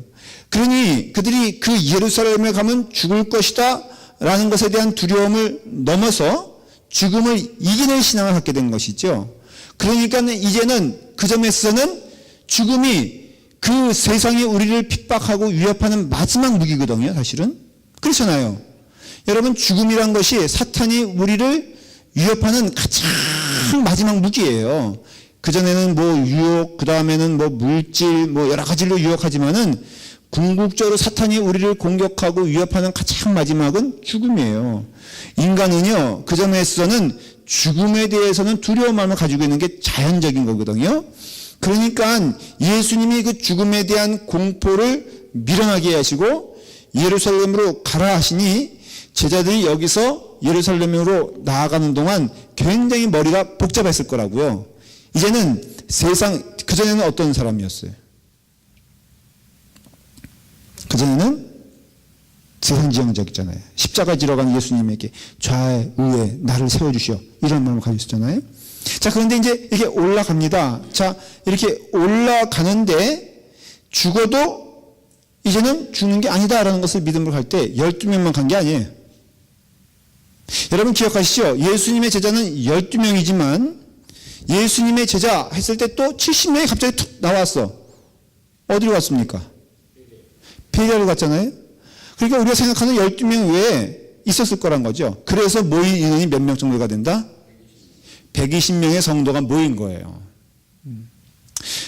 그러니 그들이 그 예루살렘에 가면 죽을 것이다 라는 것에 대한 두려움을 넘어서 죽음을 이기는 신앙을 갖게 된 것이죠. 그러니까 이제는 그 점에서는 죽음이 그 세상이 우리를 핍박하고 위협하는 마지막 무기거든요, 사실은. 그렇잖아요. 여러분, 죽음이란 것이 사탄이 우리를 위협하는 가장 마지막 무기예요. 그전에는 뭐 유혹, 그 다음에는 뭐 물질, 뭐 여러 가지로 유혹하지만은 궁극적으로 사탄이 우리를 공격하고 위협하는 가장 마지막은 죽음이에요. 인간은요, 그 점에서는 죽음에 대해서는 두려운 마음을 가지고 있는 게 자연적인 거거든요. 그러니까 예수님이 그 죽음에 대한 공포를 밀어나게 하시고 예루살렘으로 가라 하시니 제자들이 여기서 예루살렘으로 나아가는 동안 굉장히 머리가 복잡했을 거라고요. 이제는 그전에는 어떤 사람이었어요? 그전에는 세상지향적이잖아요. 십자가 지러 간 예수님에게 좌에 우에 나를 세워주시오. 이런 마음을 가지고 있었잖아요. 자, 그런데 이제 이렇게 올라갑니다. 자, 이렇게 올라가는데 죽어도 이제는 죽는 게 아니다라는 것을 믿음으로 갈 때 12명만 간 게 아니에요. 여러분 기억하시죠? 예수님의 제자는 12명이지만 예수님의 제자 했을 때 또 70명이 갑자기 툭 나왔어. 어디로 갔습니까? 베레아로 갔잖아요. 그러니까 우리가 생각하는 12명 외에 있었을 거란 거죠. 그래서 모인 인원이 몇 명 정도가 된다? 120명의 성도가 모인 거예요.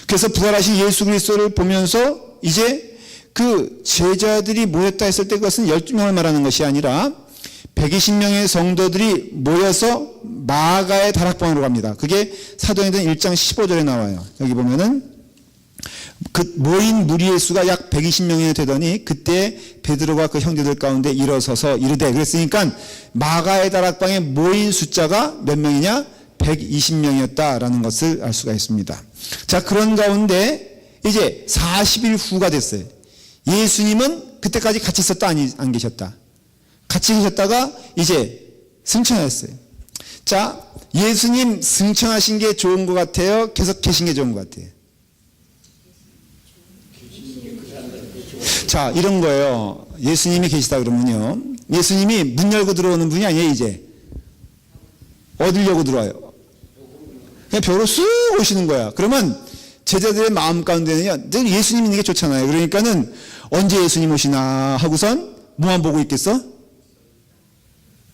그래서 부활하신 예수 그리스도를 보면서 이제 그 제자들이 모였다 했을 때 그것은 12명을 말하는 것이 아니라 120명의 성도들이 모여서 마가의 다락방으로 갑니다. 그게 사도행전 1장 15절에 나와요. 여기 보면은 그 모인 무리의 수가 약 120명이 되더니 그때 베드로가 그 형제들 가운데 일어서서 이르되, 그랬으니까 마가의 다락방에 모인 숫자가 몇 명이냐? 120명이었다라는 것을 알 수가 있습니다. 자, 그런 가운데 이제 40일 후가 됐어요. 예수님은 그때까지 같이 있었다 안 계셨다? 같이 계셨다가 이제 승천하셨어요. 자, 예수님 승천하신 게 좋은 것 같아요? 계속 계신 게 좋은 것 같아요? 자, 이런 거예요. 예수님이 계시다 그러면요, 예수님이 문 열고 들어오는 분이 아니에요. 이제 어딜 열고 들어와요? 그냥 벽으로 쑥 오시는 거야. 그러면 제자들의 마음 가운데는요, 늘 예수님 있는 게 좋잖아요. 그러니까는 언제 예수님 오시나 하고선 뭐만 보고 있겠어?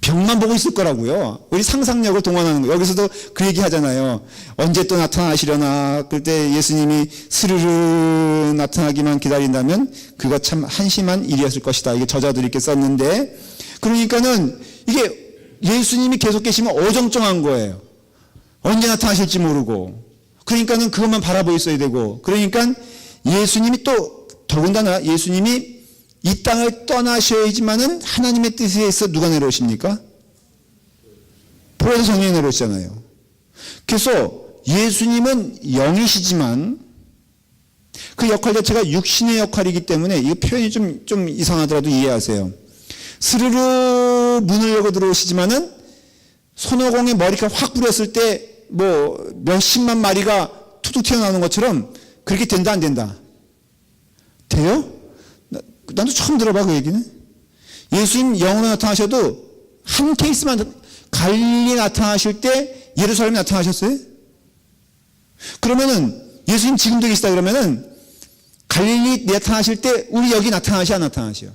벽만 보고 있을 거라고요. 우리 상상력을 동원하는 거예요. 여기서도 그 얘기 하잖아요. 언제 또 나타나시려나. 그때 예수님이 스르르 나타나기만 기다린다면 그거 참 한심한 일이었을 것이다. 이게 저자들이 이렇게 썼는데, 그러니까는 이게 예수님이 계속 계시면 어정쩡한 거예요. 언제 나타나실지 모르고, 그러니까는 그것만 바라보고 있어야 되고, 그러니까 예수님이 또 더군다나 예수님이 이 땅을 떠나셔야지만은 하나님의 뜻에 의해서 누가 내려오십니까? 보혜사 성령이 내려오시잖아요. 그래서 예수님은 영이시지만 그 역할 자체가 육신의 역할이기 때문에 이 표현이 좀 이상하더라도 이해하세요. 스르르 문을 열고 들어오시지만은 손오공의 머리가 확 부렸을 때 뭐 몇십만 마리가 툭툭 튀어나오는 것처럼 그렇게 된다 안 된다? 돼요? 나도 처음 들어봐 그 얘기는. 예수님 영으로 나타나셔도 한 케이스만 갈릴리 나타나실 때 예루살렘에 나타나셨어요? 그러면은 예수님 지금도 계시다 그러면은 갈릴리 나타나실 때 우리 여기 나타나시 안 나타나시요?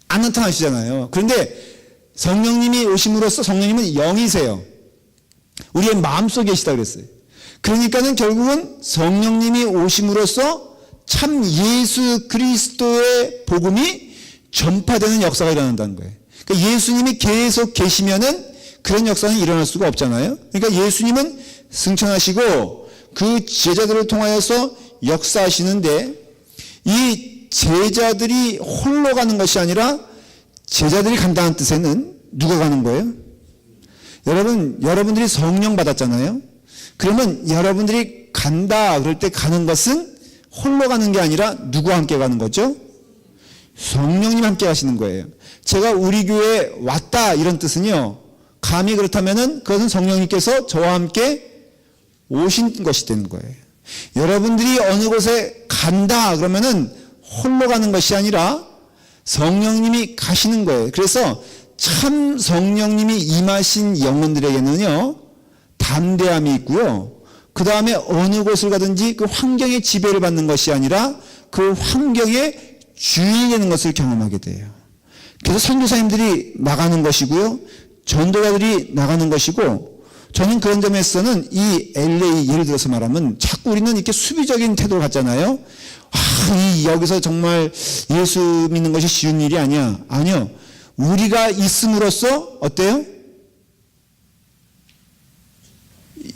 안 나타나시잖아요. 그런데 성령님이 오심으로써 성령님은 영이세요. 우리의 마음속에 계시다 그랬어요. 그러니까는 결국은 성령님이 오심으로써 참 예수 그리스도의 복음이 전파되는 역사가 일어난다는 거예요. 그러니까 예수님이 계속 계시면은 그런 역사는 일어날 수가 없잖아요. 그러니까 예수님은 승천하시고 그 제자들을 통하여서 역사하시는데 이 제자들이 홀로 가는 것이 아니라 제자들이 간다는 뜻에는 누가 가는 거예요? 여러분들이 성령 받았잖아요. 그러면 여러분들이 간다 그럴 때 가는 것은 홀로 가는 게 아니라 누구와 함께 가는 거죠? 성령님 함께 가시는 거예요. 제가 우리 교회에 왔다 이런 뜻은요, 감히 그렇다면은 그것은 성령님께서 저와 함께 오신 것이 되는 거예요. 여러분들이 어느 곳에 간다 그러면은 홀로 가는 것이 아니라 성령님이 가시는 거예요. 그래서 참 성령님이 임하신 영혼들에게는요, 담대함이 있고요. 그 다음에 어느 곳을 가든지 그 환경의 지배를 받는 것이 아니라 그 환경의 주인이 되는 것을 경험하게 돼요. 그래서 선교사님들이 나가는 것이고요. 전도자들이 나가는 것이고, 저는 그런 점에서는 이 LA 예를 들어서 말하면 자꾸 우리는 이렇게 수비적인 태도를 갖잖아요. 여기서 정말 예수 믿는 것이 쉬운 일이 아니야. 아니요. 우리가 있음으로써 어때요?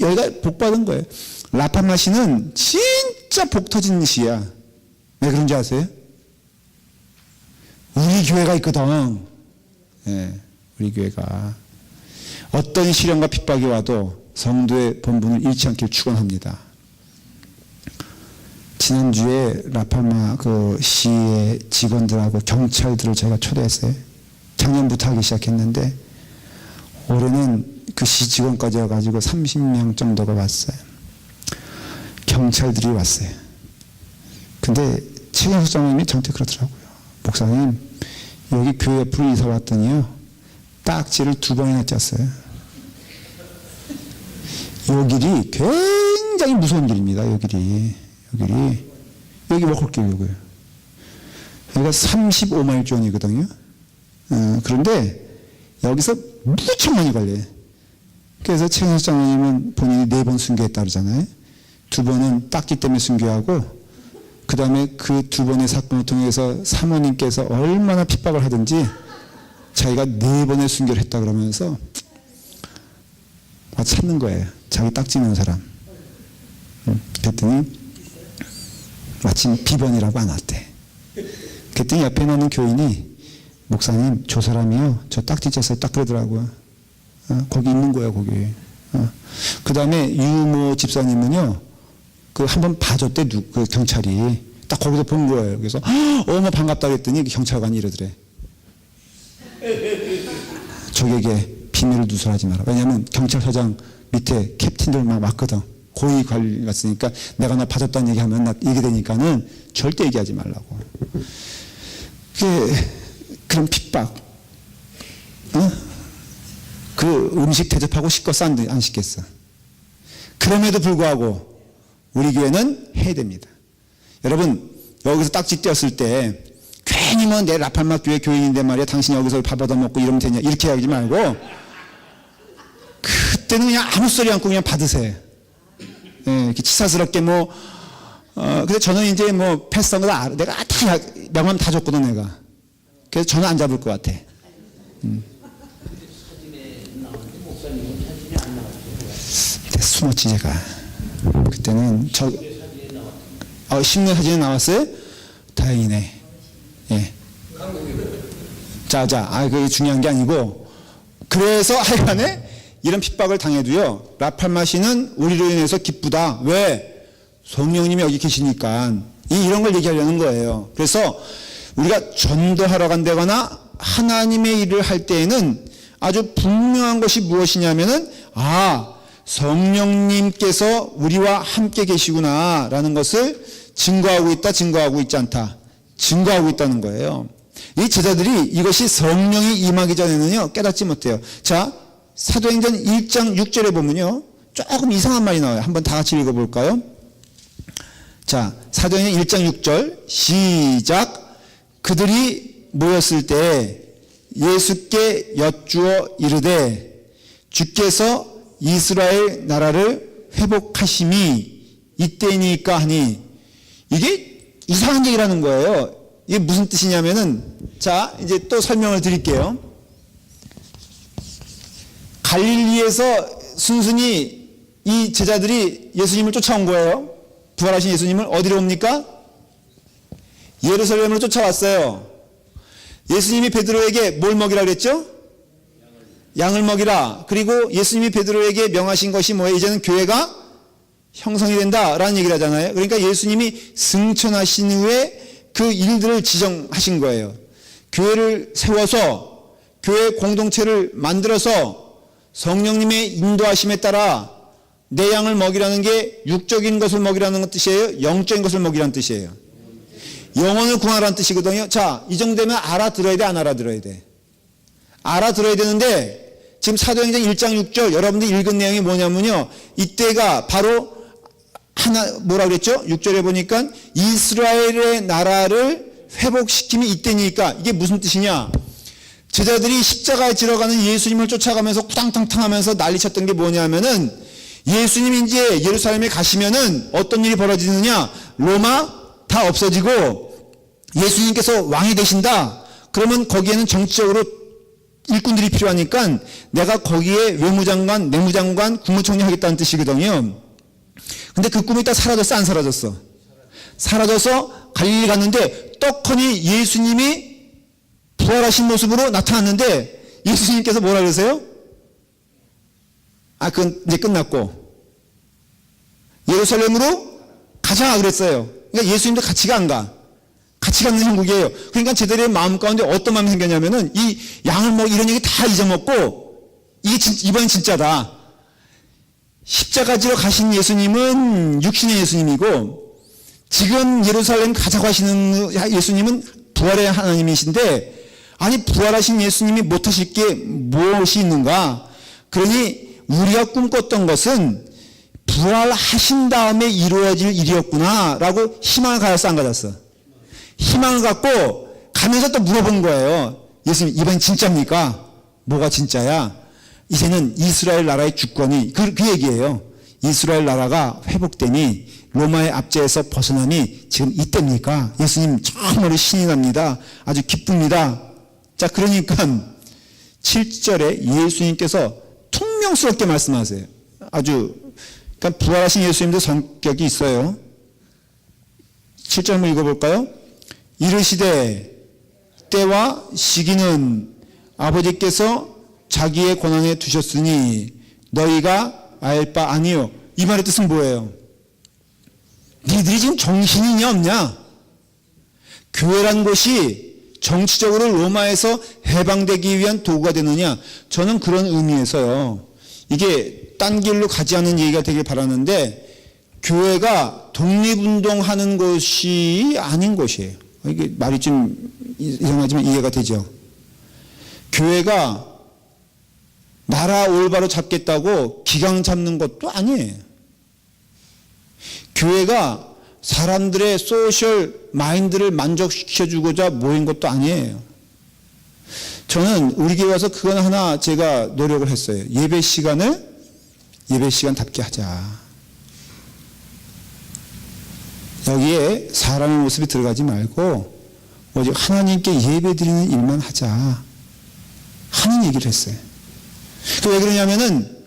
여기가 복 받은 거예요. 라파마시는 진짜 복 터진 시야. 왜 그런지 아세요? 우리 교회가 있거든. 네, 우리 교회가 어떤 시련과 핍박이 와도 성도의 본분을 잃지 않길 축원합니다. 지난주에 라파마 그 시의 직원들하고 경찰들을 저희가 초대했어요. 작년부터 하기 시작했는데 올해는 그 시 직원까지 와가지고 30명 정도가 왔어요. 경찰들이 왔어요. 근데 최경수 장로님이 저한테 그러더라고요. 목사님, 여기 교회 옆으로 이사 왔더니요, 딱지를 2번이나 짰어요. 요 길이 굉장히 무서운 길입니다. 요 길이. 여기 워커길이고요. 여기가 35마일 존이거든요. 그런데 여기서 무척 많이 걸려요. 그래서 최경수 장로님은 본인이 4번 순교했다 그러잖아요. 2번은 딱지 때문에 순교하고, 그 다음에 그 2번의 사건을 통해서 사모님께서 얼마나 핍박을 하든지 자기가 4번의 순교를 했다 그러면서 찾는 거예요. 자기 딱지 있는 사람. 그랬더니 마침 비번이라고 안 왔대. 그랬더니 옆에 있는 교인이, 목사님, 저 사람이요, 저 딱지 짰어요. 딱 그러더라고요. 거기 있는 거예요, 거기. 그 다음에 유모 집사님은요, 그 한번 봐줬대, 그 경찰이. 딱 거기서 본 거예요. 그래서, 어머, 반갑다 그랬더니 경찰관이 이러더래. 적에게 비밀을 누설하지 마라. 왜냐면 경찰서장 밑에 캡틴들 막 왔거든. 고위 관리 갔으니까 내가 나 봐줬다는 얘기 하면 나 얘기되니까는 절대 얘기하지 말라고. 그런 핍박. 그 음식 대접하고 시켰어, 안 시켰어? 그럼에도 불구하고 우리 교회는 해야 됩니다. 여러분, 여기서 딱지 떼었을 때 괜히 뭐 내 라팔마 교회 교인인데 말이야, 당신이 여기서 밥 얻어먹고 이러면 되냐, 이렇게 하지 말고 그때는 그냥 아무 소리 않고 그냥 받으세요. 네, 이렇게 치사스럽게 뭐 근데 저는 이제 뭐 패스한 거 다 내가 다 명함 다 줬거든 내가. 그래서 저는 안 잡을 것 같아. 숨었지 제가. 그때는 신문 사진에 나왔어요? 다행이네. 예. 자, 그게 중요한 게 아니고, 그래서 하여간에 이런 핍박을 당해도요, 라팔마시는 우리로 인해서 기쁘다. 왜? 성령님이 여기 계시니까. 이런 걸 얘기하려는 거예요. 그래서 우리가 전도하러 간다거나 하나님의 일을 할 때에는 아주 분명한 것이 무엇이냐면은, 성령님께서 우리와 함께 계시구나 라는 것을 증거하고 있다, 증거하고 있지 않다. 증거하고 있다는 거예요. 이 제자들이 이것이 성령이 임하기 전에는요, 깨닫지 못해요. 자, 사도행전 1장 6절에 보면요, 조금 이상한 말이 나와요. 한번 다 같이 읽어볼까요? 자, 사도행전 1장 6절 시작. 그들이 모였을 때 예수께 여쭈어 이르되 주께서 이스라엘 나라를 회복하심이 이때니까 하니, 이게 이상한 얘기라는 거예요. 이게 무슨 뜻이냐면은, 자, 이제 또 설명을 드릴게요. 갈릴리에서 순순히 이 제자들이 예수님을 쫓아온 거예요. 부활하신 예수님을 어디로 옵니까? 예루살렘으로 쫓아왔어요. 예수님이 베드로에게 뭘 먹이라 그랬죠? 양을 먹이라. 그리고 예수님이 베드로에게 명하신 것이 뭐예요? 이제는 교회가 형성이 된다라는 얘기를 하잖아요. 그러니까 예수님이 승천하신 후에 그 일들을 지정하신 거예요. 교회를 세워서 교회 공동체를 만들어서 성령님의 인도하심에 따라 내 양을 먹이라는 게 육적인 것을 먹이라는 뜻이에요? 영적인 것을 먹이라는 뜻이에요? 영혼을 구하라는 뜻이거든요. 자, 이 정도면 알아들어야 돼, 안 알아들어야 돼? 알아들어야 되는데, 지금 사도행전 1장 6절 여러분들이 읽은 내용이 뭐냐면요, 이때가 바로 뭐라 그랬죠? 6절에 보니까 이스라엘의 나라를 회복시킴이 이때니까, 이게 무슨 뜻이냐? 제자들이 십자가에 지러가는 예수님을 쫓아가면서 쿠당탕탕 하면서 난리쳤던 게 뭐냐면은, 예수님이 이제 예루살렘에 가시면은 어떤 일이 벌어지느냐? 로마 다 없어지고 예수님께서 왕이 되신다. 그러면 거기에는 정치적으로 일꾼들이 필요하니까 내가 거기에 외무장관, 내무장관, 국무총리 하겠다는 뜻이거든요. 근데 그 꿈이 딱 사라졌어, 안 사라졌어? 사라져서 갈릴리 갔는데 떡하니 예수님이 부활하신 모습으로 나타났는데 예수님께서 뭐라 그러세요? 그건 이제 끝났고 예루살렘으로 가자 그랬어요. 그러니까 예수님도 같이가 안 가. 같이 가는 형국이에요. 그러니까 제자들의 마음 가운데 어떤 마음이 생겼냐면은 이 양을 먹 이런 얘기 다 잊어먹고 이번엔 진짜다. 십자가 지러 가신 예수님은 육신의 예수님이고 지금 예루살렘 가자고 하시는 예수님은 부활의 하나님이신데, 아니 부활하신 예수님이 못하실 게 무엇이 있는가? 그러니 우리가 꿈꿨던 것은 부활하신 다음에 이루어질 일이었구나 라고 희망을 가졌어, 안 가졌어? 희망을 갖고 가면서 또 물어본 거예요. 예수님, 이번엔 진짜입니까? 뭐가 진짜야? 이제는 이스라엘 나라의 주권이, 그 얘기예요. 이스라엘 나라가 회복되니 로마의 압제에서 벗어나니 지금 이때입니까? 예수님 정말로 신이 납니다. 아주 기쁩니다. 자, 그러니까 7절에 예수님께서 퉁명스럽게 말씀하세요. 아주, 그러니까 부활하신 예수님도 성격이 있어요. 7절 한번 읽어볼까요? 이르시되 때와 시기는 아버지께서 자기의 권한에 두셨으니 너희가 알 바 아니요. 이 말의 뜻은 뭐예요? 니들이 지금 정신이 있냐 없냐? 교회란 곳이 정치적으로 로마에서 해방되기 위한 도구가 되느냐? 저는 그런 의미에서요, 이게 딴 길로 가지 않는 얘기가 되길 바라는데, 교회가 독립운동하는 것이 아닌 것이에요. 이게 말이 좀 이상하지만 이해가 되죠. 교회가 나라 올바로 잡겠다고 기강 잡는 것도 아니에요. 교회가 사람들의 소셜 마인드를 만족시켜주고자 모인 것도 아니에요. 저는 우리 교회 와서 그건 하나 제가 노력을 했어요. 예배 시간을 예배 시간답게 하자. 여기에 사람의 모습이 들어가지 말고 오직 하나님께 예배 드리는 일만 하자 하는 얘기를 했어요. 왜 그러냐면은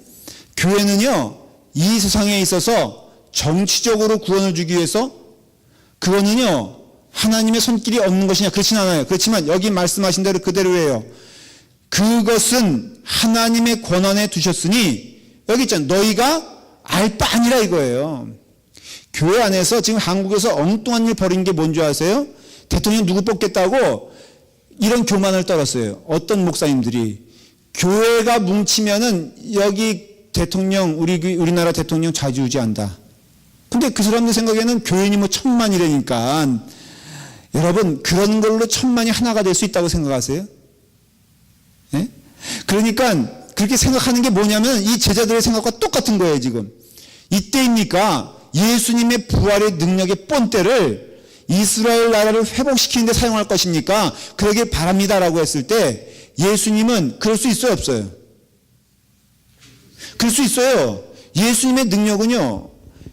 교회는요, 이 세상에 있어서 정치적으로 구원을 주기 위해서 그거는요 하나님의 손길이 없는 것이냐? 그렇진 않아요. 그렇지만 여기 말씀하신 대로 그대로예요. 그것은 하나님의 권한에 두셨으니 여기 있잖아요. 너희가 알 바 아니라 이거예요. 교회 안에서 지금 한국에서 엉뚱한 일 벌인 게 뭔지 아세요? 대통령 누구 뽑겠다고 이런 교만을 떨었어요. 어떤 목사님들이 교회가 뭉치면은 여기 대통령 우리나라 대통령 좌지우지한다. 근데 그 사람들 생각에는 교인이 뭐 1000만이라니까 여러분 그런 걸로 1000만이 하나가 될 수 있다고 생각하세요? 예? 그러니까 그렇게 생각하는 게 뭐냐면 이 제자들의 생각과 똑같은 거예요. 지금 이때입니까 예수님의 부활의 능력의 본때를 이스라엘 나라를 회복시키는 데 사용할 것입니까? 그러길 바랍니다라고 했을 때 예수님은 그럴 수 있어요 없어요? 그럴 수 있어요. 예수님의 능력은요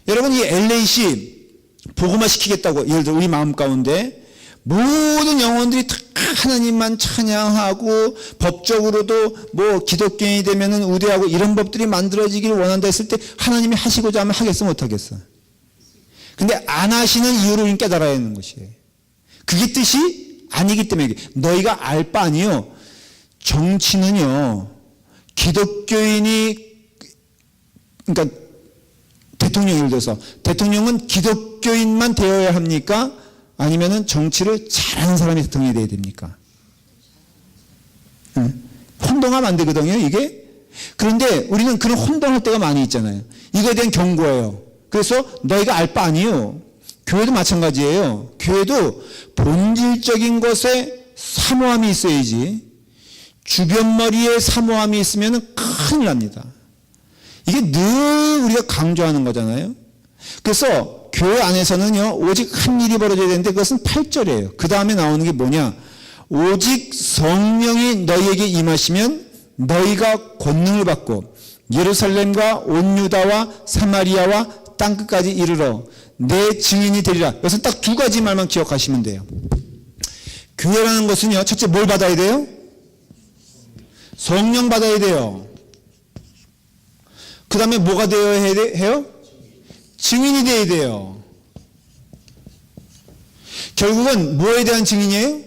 여러분 이 LAC 복음화 시키겠다고 예를 들어 우리 마음 가운데 모든 영혼들이 다 하나님만 찬양하고 법적으로도 뭐 기독교인이 되면은 우대하고 이런 법들이 만들어지기를 원한다 했을 때 하나님이 하시고자 하면 하겠어 못하겠어? 근데 안 하시는 이유를 우리는 깨달아야 하는 것이에요. 그게 뜻이 아니기 때문에 너희가 알 바 아니요. 정치는요 기독교인이 그러니까 대통령 예를 들어서 대통령은 기독교인만 되어야 합니까? 아니면은 정치를 잘하는 사람이 대통령이 되어야 됩니까? 혼동하면 안 되거든요 이게. 그런데 우리는 그런 혼동할 때가 많이 있잖아요. 이거에 대한 경고예요. 그래서 너희가 알 바 아니요. 교회도 마찬가지예요. 교회도 본질적인 것에 사모함이 있어야지 주변머리에 사모함이 있으면 큰일 납니다. 이게 늘 우리가 강조하는 거잖아요. 그래서 교회 안에서는요 오직 한 일이 벌어져야 되는데 그것은 8절이에요. 그 다음에 나오는 게 뭐냐? 오직 성령이 너희에게 임하시면 너희가 권능을 받고 예루살렘과 온 유다와 사마리아와 땅끝까지 이르러 내 증인이 되리라. 이것은 딱 두 가지 말만 기억하시면 돼요. 교회라는 것은요 첫째 뭘 받아야 돼요? 성령 받아야 돼요. 그 다음에 뭐가 되어야 해요? 증인이 되어야 돼요. 결국은 뭐에 대한 증인이에요?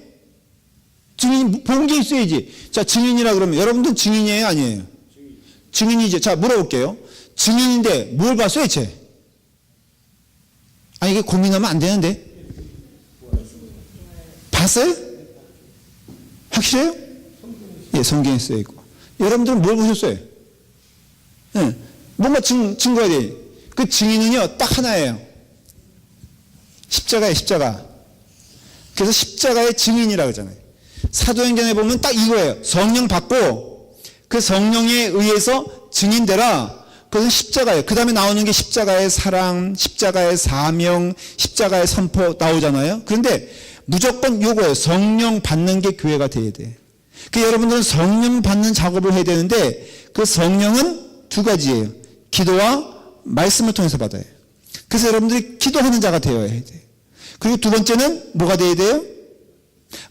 증인, 본 게 있어야지. 자, 증인이라 그러면 여러분들 증인이에요? 아니에요? 증인이죠. 자, 물어볼게요. 증인인데 뭘 봤어요, 대체? 아니, 이게 고민하면 안 되는데. 봤어요? 확실해요? 예, 성경에 써있고. 여러분들은 뭘 보셨어요? 예, 뭔가 증거가 돼. 그 증인은요, 딱 하나예요. 십자가예요, 십자가. 그래서 십자가의 증인이라고 하잖아요. 사도행전에 보면 딱 이거예요. 성령 받고 그 성령에 의해서 증인되라. 그것은 십자가예요. 그 다음에 나오는 게 십자가의 사랑, 십자가의 사명, 십자가의 선포 나오잖아요. 그런데 무조건 요거예요. 성령 받는 게 교회가 돼야 돼. 그 여러분들은 성령 받는 작업을 해야 되는데 그 성령은 두 가지예요. 기도와 말씀을 통해서 받아요. 그래서 여러분들이 기도하는 자가 되어야 돼. 그리고 두 번째는 뭐가 돼야 돼요?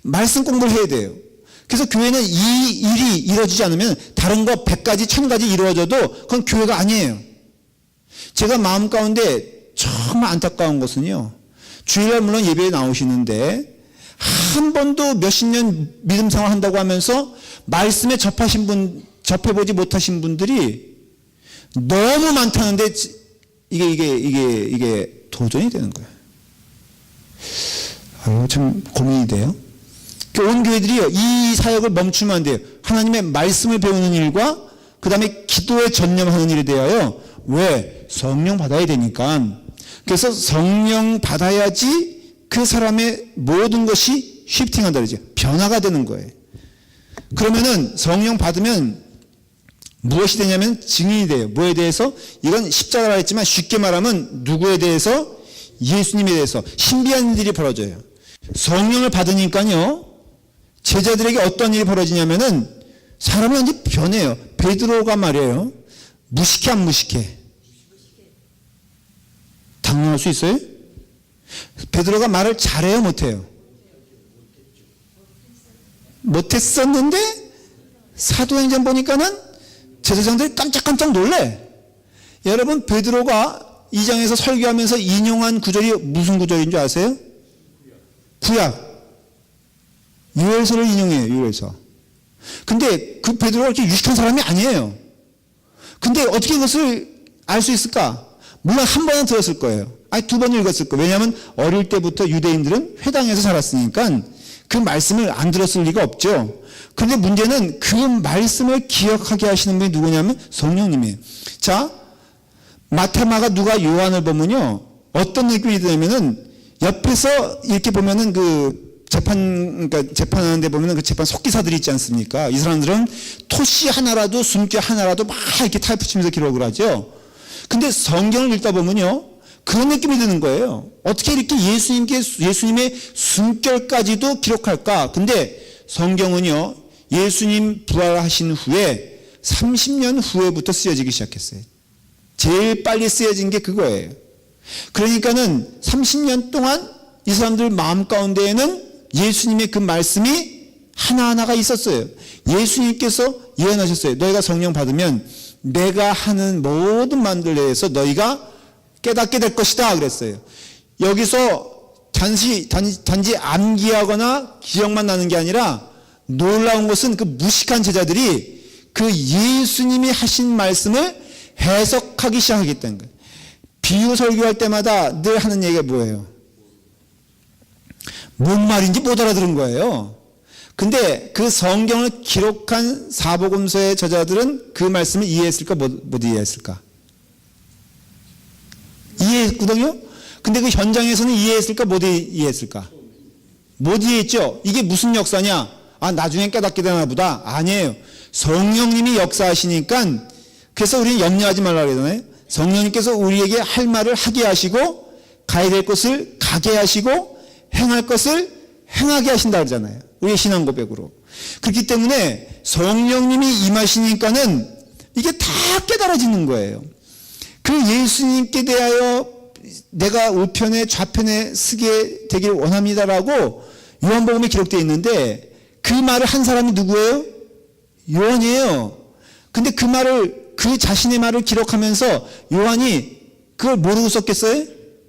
말씀 공부를 해야 돼요. 그래서 교회는 이 일이 이루어지지 않으면 다른 거 100가지, 1000가지 이루어져도 그건 교회가 아니에요. 제가 마음 가운데 정말 안타까운 것은요. 주일날 물론 예배에 나오시는데 한 번도 몇십 년 믿음 생활 한다고 하면서 말씀에 접해보지 못하신 분들이 너무 많다는데 이게 도전이 되는 거예요. 참 고민이 돼요. 온 교회들이요, 이 사역을 멈추면 안 돼요. 하나님의 말씀을 배우는 일과 그 다음에 기도에 전념하는 일에 대하여. 왜? 성령 받아야 되니까. 그래서 성령 받아야지 그 사람의 모든 것이 쉬프팅한다 그러죠. 변화가 되는 거예요. 그러면은 성령 받으면 무엇이 되냐면 증인이 돼요. 뭐에 대해서? 이건 십자가라 했지만 쉽게 말하면 누구에 대해서? 예수님에 대해서 신비한 일이 벌어져요. 성령을 받으니까요, 제자들에게 어떤 일이 벌어지냐면은 사람이 완전히 변해요. 베드로가 말이에요. 무식해 안 무식해? 당연할 수 있어요? 베드로가 말을 잘해요 못해요? 못했었는데 사도행전 보니까는 제사장들이 깜짝깜짝 놀래. 여러분, 베드로가 2장에서 설교하면서 인용한 구절이 무슨 구절인 줄 아세요? 구약. 유엘서를 인용해요, 유엘서. 근데 그 베드로가 그렇게 유식한 사람이 아니에요. 근데 어떻게 그것을 알 수 있을까? 물론 한 번은 들었을 거예요. 아니, 두 번 읽었을 거예요. 왜냐하면 어릴 때부터 유대인들은 회당에서 살았으니까 그 말씀을 안 들었을 리가 없죠. 그런데 문제는 그 말씀을 기억하게 하시는 분이 누구냐면 성령님이에요. 자, 마테마가 누가 요한을 보면요, 어떤 느낌이 드냐면은 옆에서 이렇게 보면은 그러니까 재판하는데 보면은 그 재판 속기사들이 있지 않습니까? 이 사람들은 토시 하나라도 숨결 하나라도 막 이렇게 타이프 치면서 기록을 하죠. 근데 성경을 읽다 보면요, 그런 느낌이 드는 거예요. 어떻게 이렇게 예수님의 숨결까지도 기록할까? 근데 성경은요, 예수님 부활하신 후에 30년 후에부터 쓰여지기 시작했어요. 제일 빨리 쓰여진 게 그거예요. 그러니까는 30년 동안 이 사람들 마음 가운데에는 예수님의 그 말씀이 하나하나가 있었어요. 예수님께서 예언하셨어요. 너희가 성령 받으면 내가 하는 모든 말들에 대해서 너희가 깨닫게 될 것이다 그랬어요. 여기서 단지 암기하거나 기억만 나는 게 아니라 놀라운 것은 그 무식한 제자들이 그 예수님이 하신 말씀을 해석하기 시작하겠다는 거예요. 비유 설교할 때마다 늘 하는 얘기가 뭐예요? 뭔 말인지 못 알아들은 거예요. 근데 그 성경을 기록한 사복음서의 저자들은 그 말씀을 이해했을까, 못 이해했을까? 이해했거든요? 근데 그 현장에서는 이해했을까, 못 이해했을까? 못 이해했죠? 이게 무슨 역사냐? 아, 나중에 깨닫게 되나 보다. 아니에요. 성령님이 역사하시니까, 그래서 우리는 염려하지 말라고 그러잖아요. 성령님께서 우리에게 할 말을 하게 하시고, 가야 될 것을 가게 하시고, 행할 것을 행하게 하신다 그러잖아요. 우리의 신앙 고백으로. 그렇기 때문에 성령님이 임하시니까는 이게 다 깨달아지는 거예요. 그 예수님께 대하여 내가 우편에 좌편에 쓰게 되길 원합니다라고 요한복음에 기록되어 있는데 그 말을 한 사람이 누구예요? 요한이에요. 근데 그 자신의 말을 기록하면서 요한이 그걸 모르고 썼겠어요?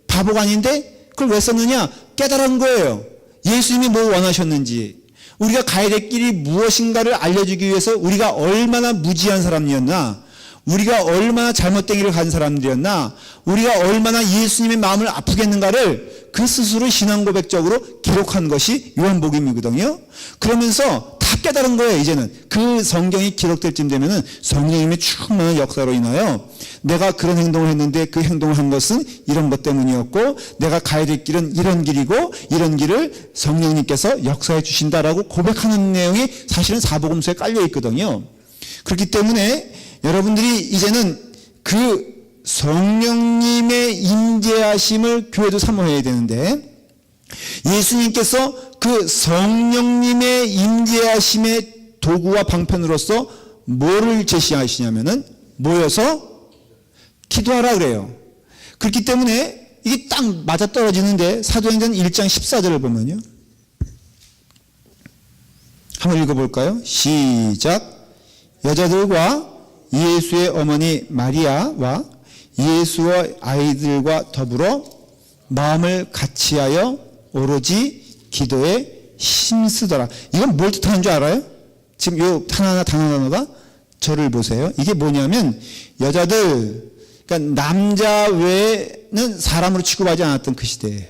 바보가 아닌데 그걸 왜 썼느냐? 깨달은 거예요. 예수님이 뭘 원하셨는지, 우리가 가야 될 길이 무엇인가를 알려주기 위해서 우리가 얼마나 무지한 사람이었나, 우리가 얼마나 잘못된 길을 간 사람들이었나, 우리가 얼마나 예수님의 마음을 아프게 했는가를 그 스스로 신앙 고백적으로 기록한 것이 요한복음이거든요. 그러면서 다 깨달은 거예요. 이제는 그 성경이 기록될 쯤 되면은 성령님의 충만한 역사로 인하여 내가 그런 행동을 했는데 그 행동을 한 것은 이런 것 때문이었고, 내가 가야 될 길은 이런 길이고, 이런 길을 성령님께서 역사해 주신다라고 고백하는 내용이 사실은 사복음서에 깔려 있거든요. 그렇기 때문에 여러분들이 이제는 그 성령님의 임재하심을 교회도 사모해야 되는데, 예수님께서 그 성령님의 임재하심의 도구와 방편으로서 뭐를 제시하시냐면은 모여서 기도하라 그래요. 그렇기 때문에 이게 딱 맞아떨어지는데 사도행전 1장 14절을 보면요, 한번 읽어볼까요? 시작. 여자들과 예수의 어머니 마리아와 예수와 아이들과 더불어 마음을 같이하여 오로지 기도에 힘쓰더라. 이건 뭘 뜻하는 줄 알아요? 지금 요 하나하나 단어가 저를 보세요. 이게 뭐냐면 여자들, 그러니까 남자 외에는 사람으로 취급하지 않았던 그 시대예요.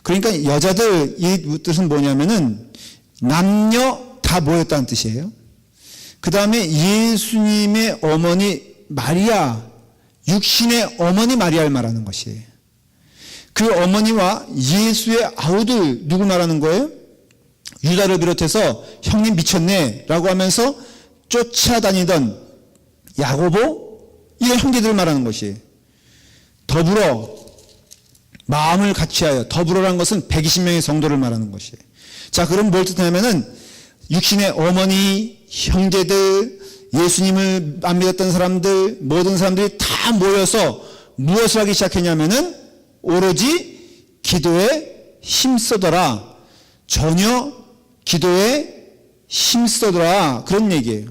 그러니까 여자들, 이 뜻은 뭐냐면은 남녀 다 모였다는 뜻이에요. 그 다음에 예수님의 어머니 마리아, 육신의 어머니 마리아를 말하는 것이에요. 그 어머니와 예수의 아우들, 누구 말하는 거예요? 유다를 비롯해서 형님 미쳤네 라고 하면서 쫓아다니던 야고보, 이런 형제들을 말하는 것이에요. 더불어 마음을 같이하여, 더불어라는 것은 120명의 성도를 말하는 것이에요. 자, 그럼 뭘 뜻하냐면은 육신의 어머니, 형제들, 예수님을 안 믿었던 사람들, 모든 사람들이 다 모여서 무엇을 하기 시작했냐면은 오로지 기도에 힘쓰더라. 전혀 기도에 힘쓰더라. 그런 얘기예요.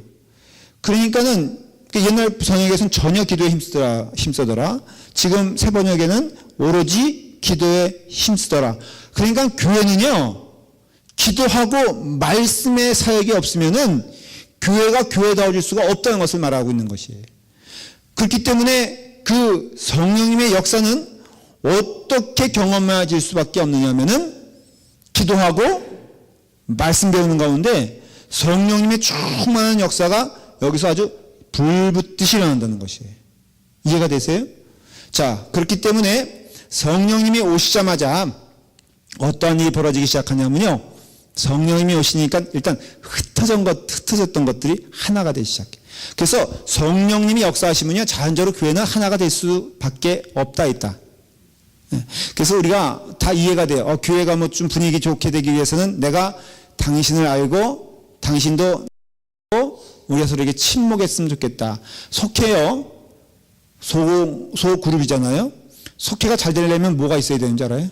그러니까는 옛날 번역에서는 전혀 기도에 힘쓰더라. 지금 새 번역에는 오로지 기도에 힘쓰더라. 그러니까 교회는요, 기도하고 말씀의 사역이 없으면은 교회가 교회다워질 수가 없다는 것을 말하고 있는 것이에요. 그렇기 때문에 그 성령님의 역사는 어떻게 경험해질 수밖에 없느냐면은 기도하고 말씀 배우는 가운데 성령님의 충만한 역사가 여기서 아주 불붙듯이 일어난다는 것이에요. 이해가 되세요? 자, 그렇기 때문에 성령님이 오시자마자 어떠한 일이 벌어지기 시작하냐면요, 성령님이 오시니까 일단 흩어졌던 것들이 하나가 되기 시작해. 그래서 성령님이 역사하시면요, 자연적으로 교회는 하나가 될 수밖에 없다 있다. 그래서 우리가 다 이해가 돼요. 교회가 뭐 좀 분위기 좋게 되기 위해서는 내가 당신을 알고 당신도 우리가 서로에게 친목했으면 좋겠다. 속해요. 소그룹이잖아요. 속해가 잘 되려면 뭐가 있어야 되는지 알아요?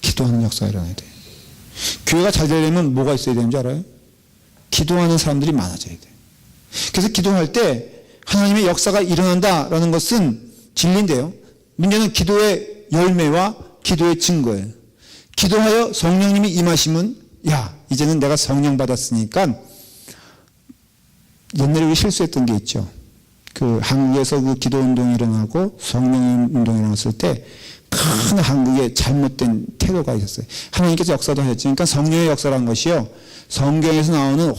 기도하는 역사가 일어나야 돼요. 교회가 잘 되려면 뭐가 있어야 되는지 알아요? 기도하는 사람들이 많아져야 돼요. 그래서 기도할 때 하나님의 역사가 일어난다라는 것은 진리인데요. 문제는 기도의 열매와 기도의 증거예요. 기도하여 성령님이 임하시면, 야, 이제는 내가 성령 받았으니까, 옛날에 우리 실수했던 게 있죠. 그 한국에서 그 기도 운동이 일어나고 성령 운동이 일어났을 때 큰 한국의 잘못된 태도가 있었어요. 하나님께서 역사도 하셨지. 그러니까 성령의 역사라는 것이요, 성경에서 나오는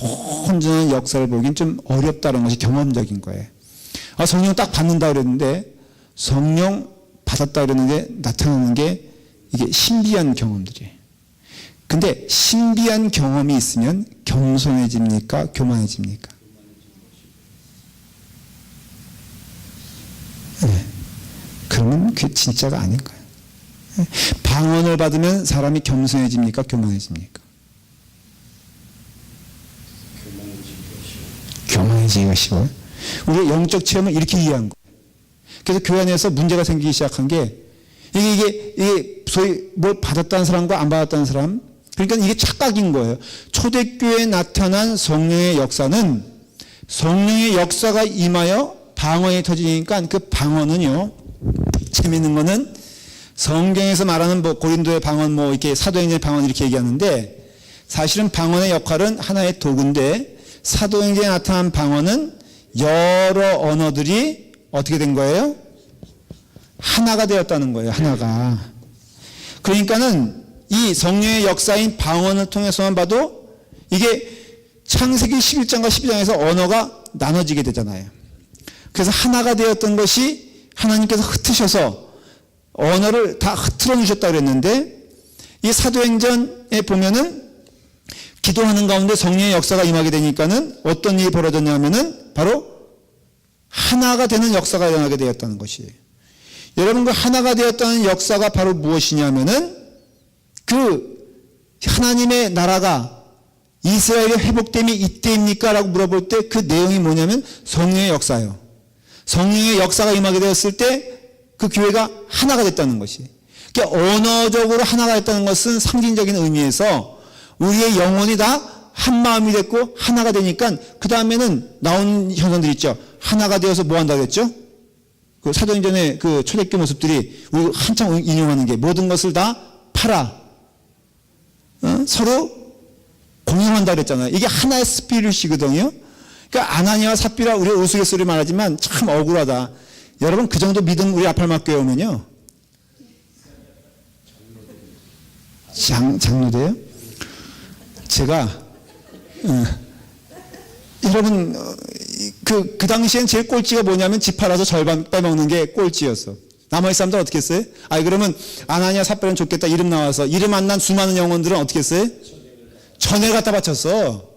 온전한 역사를 보긴 좀 어렵다는 것이 경험적인 거예요. 성령 딱 받는다 그랬는데, 성령 받았다 그랬는데 나타나는 게 이게 신비한 경험들이에요. 근데 신비한 경험이 있으면 겸손해집니까? 교만해집니까? 네. 그러면 그게 진짜가 아닌 거예요. 네. 방언을 받으면 사람이 겸손해집니까? 교만해집니까? 교만해지기가 쉬워요. 우리가 영적 체험을 이렇게 이해한 거예요. 그래서 교회 안에서 문제가 생기기 시작한 게, 이게 소위 뭘 받았다는 사람과 안 받았다는 사람, 그러니까 이게 착각인 거예요. 초대교회에 나타난 성령의 역사는 성령의 역사가 임하여 방언이 터지니까 그 방언은요, 재밌는 거는 성경에서 말하는 뭐 고린도의 방언, 뭐 이렇게 사도행전의 방언 이렇게 얘기하는데, 사실은 방언의 역할은 하나의 도구인데, 사도행전에 나타난 방언은 여러 언어들이 어떻게 된 거예요? 하나가 되었다는 거예요. 하나가. 그러니까는 이 성령의 역사인 방언을 통해서만 봐도 이게 창세기 11장과 12장에서 언어가 나눠지게 되잖아요. 그래서 하나가 되었던 것이 하나님께서 흩으셔서 언어를 다 흐트러 놓으셨다고 그랬는데, 이 사도행전에 보면은 기도하는 가운데 성령의 역사가 임하게 되니까는 어떤 일이 벌어졌냐면은 바로 하나가 되는 역사가 일어나게 되었다는 것이에요. 여러분, 그 하나가 되었다는 역사가 바로 무엇이냐면은 그 하나님의 나라가 이스라엘의 회복됨이 이때입니까? 라고 물어볼 때 그 내용이 뭐냐면 성령의 역사예요. 성령의 역사가 임하게 되었을 때 그 교회가 하나가 됐다는 것이. 그러니까 언어적으로 하나가 됐다는 것은 상징적인 의미에서 우리의 영혼이 다 한 마음이 됐고 하나가 되니까 그 다음에는 나온 현상들이 있죠. 하나가 되어서 뭐 한다고 했죠? 그 사도행전의 그 초대교 모습들이 우리 한참 인용하는 게 모든 것을 다 팔아 서로 공용한다 그랬잖아요. 이게 하나의 스피릿이거든요. 그러니까 아나니아와 삽비라, 우리가 우스갯소리 말하지만 참 억울하다. 여러분, 그 정도 믿음 우리 아팔마교회 오면요, 장로대요? 제가 여러분, 그 당시엔 제일 꼴찌가 뭐냐면 집 팔아서 절반 빼먹는 게 꼴찌였어. 나머지 사람들 어떻게 했어요? 그러면 아나니아 삽비라는 좋겠다 이름 나와서 이름 안 난 수많은 영혼들은 어떻게 했어요? 전에 갖다 바쳤어.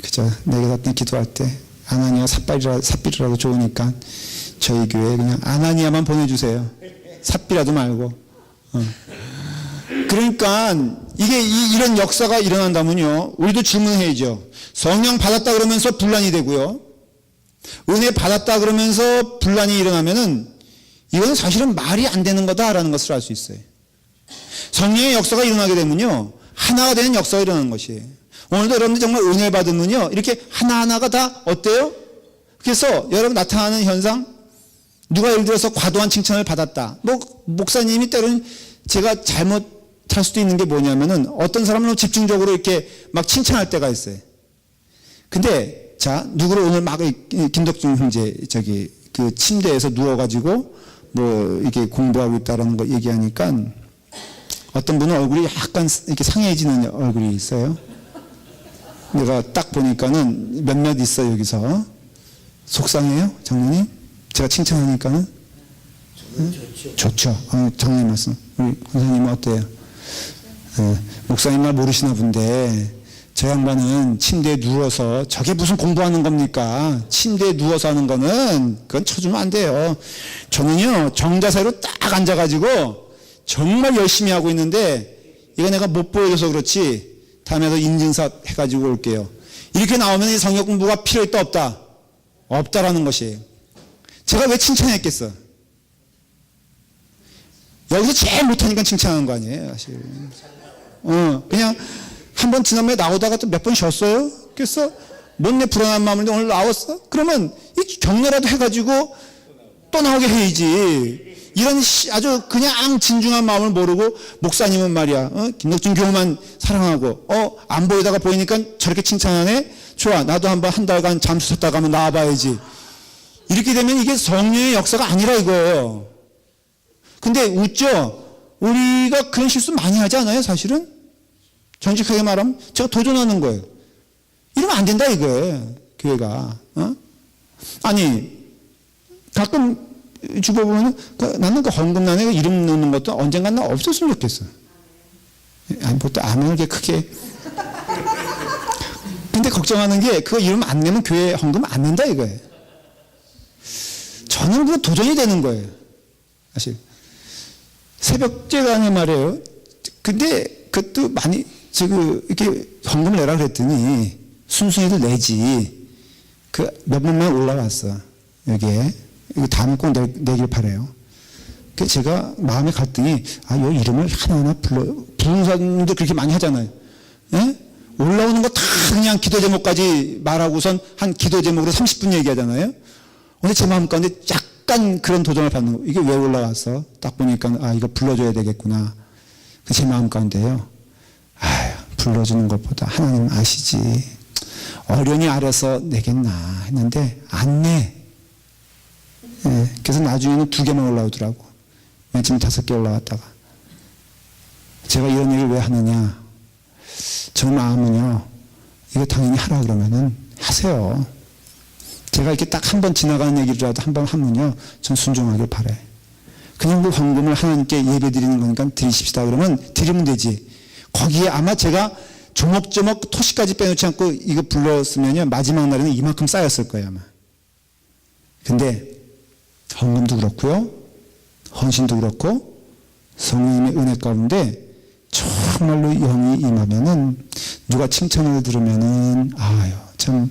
그죠? 내가 그때 기도할 때 아나니아 삽비라도 좋으니까 저희 교회에 그냥 아나니아만 보내주세요. 삽비라도 말고. 그러니까 이게 이런 역사가 일어난다면요, 우리도 질문해야죠. 성령 받았다 그러면서 분란이 되고요, 은혜 받았다 그러면서 분란이 일어나면은 이거는 사실은 말이 안 되는 거다라는 것을 알 수 있어요. 성령의 역사가 일어나게 되면요, 하나가 되는 역사가 일어나는 것이에요. 오늘도 여러분들 정말 은혜 받으면요, 이렇게 하나하나가 다 어때요? 그래서 여러분 나타나는 현상, 누가 예를 들어서 과도한 칭찬을 받았다. 목사님이 때로는 제가 잘못할 수도 있는 게 뭐냐면은 어떤 사람은 집중적으로 이렇게 막 칭찬할 때가 있어요. 근데 자, 누구를 오늘 막 김덕준 형제 그 침대에서 누워가지고 이렇게 공부하고 있다라는 거 얘기하니까 어떤 분은 얼굴이 약간 이렇게 상해지는 얼굴이 있어요. 내가 딱 보니까는 몇몇 있어 여기서. 속상해요, 장로님? 제가 칭찬하니까는? 좋죠. 장로님 말씀. 우리 권사님은 어때요? 목사님 말 모르시나 본데 저 양반은 침대에 누워서 저게 무슨 공부하는 겁니까? 침대에 누워서 하는 거는 그건 쳐주면 안 돼요. 저는요 정자세로 딱 앉아가지고 정말 열심히 하고 있는데 이거 내가 못 보여줘서 그렇지 다음에도 인증서 해가지고 올게요. 이렇게 나오면 이 성역 공부가 필요 있다 없다? 없다라는 것이에요. 제가 왜 칭찬했겠어? 여기서 제일 못하니까 칭찬하는 거 아니에요 사실. 그냥 한번 지난번에 나오다가 또 몇 번 쉬었어요. 그래서 못내 불안한 마음을 오늘 나왔어? 그러면 이 격려라도 해가지고 또 나오게 해야지. 이런 아주 그냥 진중한 마음을 모르고 목사님은 말이야 김덕준 교우만 사랑하고 안 보이다가 보이니까 저렇게 칭찬하네. 좋아, 나도 한 달간 잠수 섰다가 한번 나와봐야지. 이렇게 되면 이게 성령의 역사가 아니라 이거예요. 근데 웃죠? 우리가 그런 실수 많이 하지 않아요 사실은? 정직하게 말하면 제가 도전하는 거예요. 이러면 안 된다 이거예요 교회가. 아니 가끔 주보 보면 나는 그 헌금란에 이름 넣는 것도 언젠간 나 없었으면 좋겠어. 아니 보통 안 하는 게 크게. 근데 걱정하는 게 그거 이름 안 내면 교회 헌금 안 낸다 이거예요. 저는 그거 도전이 되는 거예요 사실. 새벽제간에 말이에요. 근데 그것도 많이 이렇게 헌금을 내라 그랬더니 순순히도 내지. 그 몇 번만 올라왔어 여기에. 이거 다음에 꼭 내길 바래요. 그 제가 마음의 갈등이 요 이름을 하나하나 부르는 사람들 그렇게 많이 하잖아요. 예? 올라오는 거 다 그냥 기도 제목까지 말하고선 한 기도 제목으로 30분 얘기하잖아요. 근데 제 마음 가운데 약간 그런 도전을 받는 거. 이게 왜 올라왔어? 딱 보니까 이거 불러줘야 되겠구나. 제 마음 가운데요. 불러주는 것보다 하나님 아시지. 어련히 알아서 내겠나 했는데 안 내. 그래서 나중에는 2개만 올라오더라고. 맨 처음 5개 올라왔다가. 제가 이런 얘기를 왜 하느냐. 저 마음은요, 이거 당연히 하라 그러면은 하세요. 제가 이렇게 딱 한 번 지나가는 얘기라도 한 번 하면요, 전 순종하길 바래. 그냥 헌금을 하나님께 예배 드리는 거니까 드리십시다 그러면 드리면 되지. 거기에 아마 제가 조목조목 토시까지 빼놓지 않고 이거 불렀으면요, 마지막 날에는 이만큼 쌓였을 거예요, 아마. 근데 헌금도 그렇고요, 헌신도 그렇고 성령님의 은혜 가운데 정말로 영이 임하면은 누가 칭찬을 들으면은 참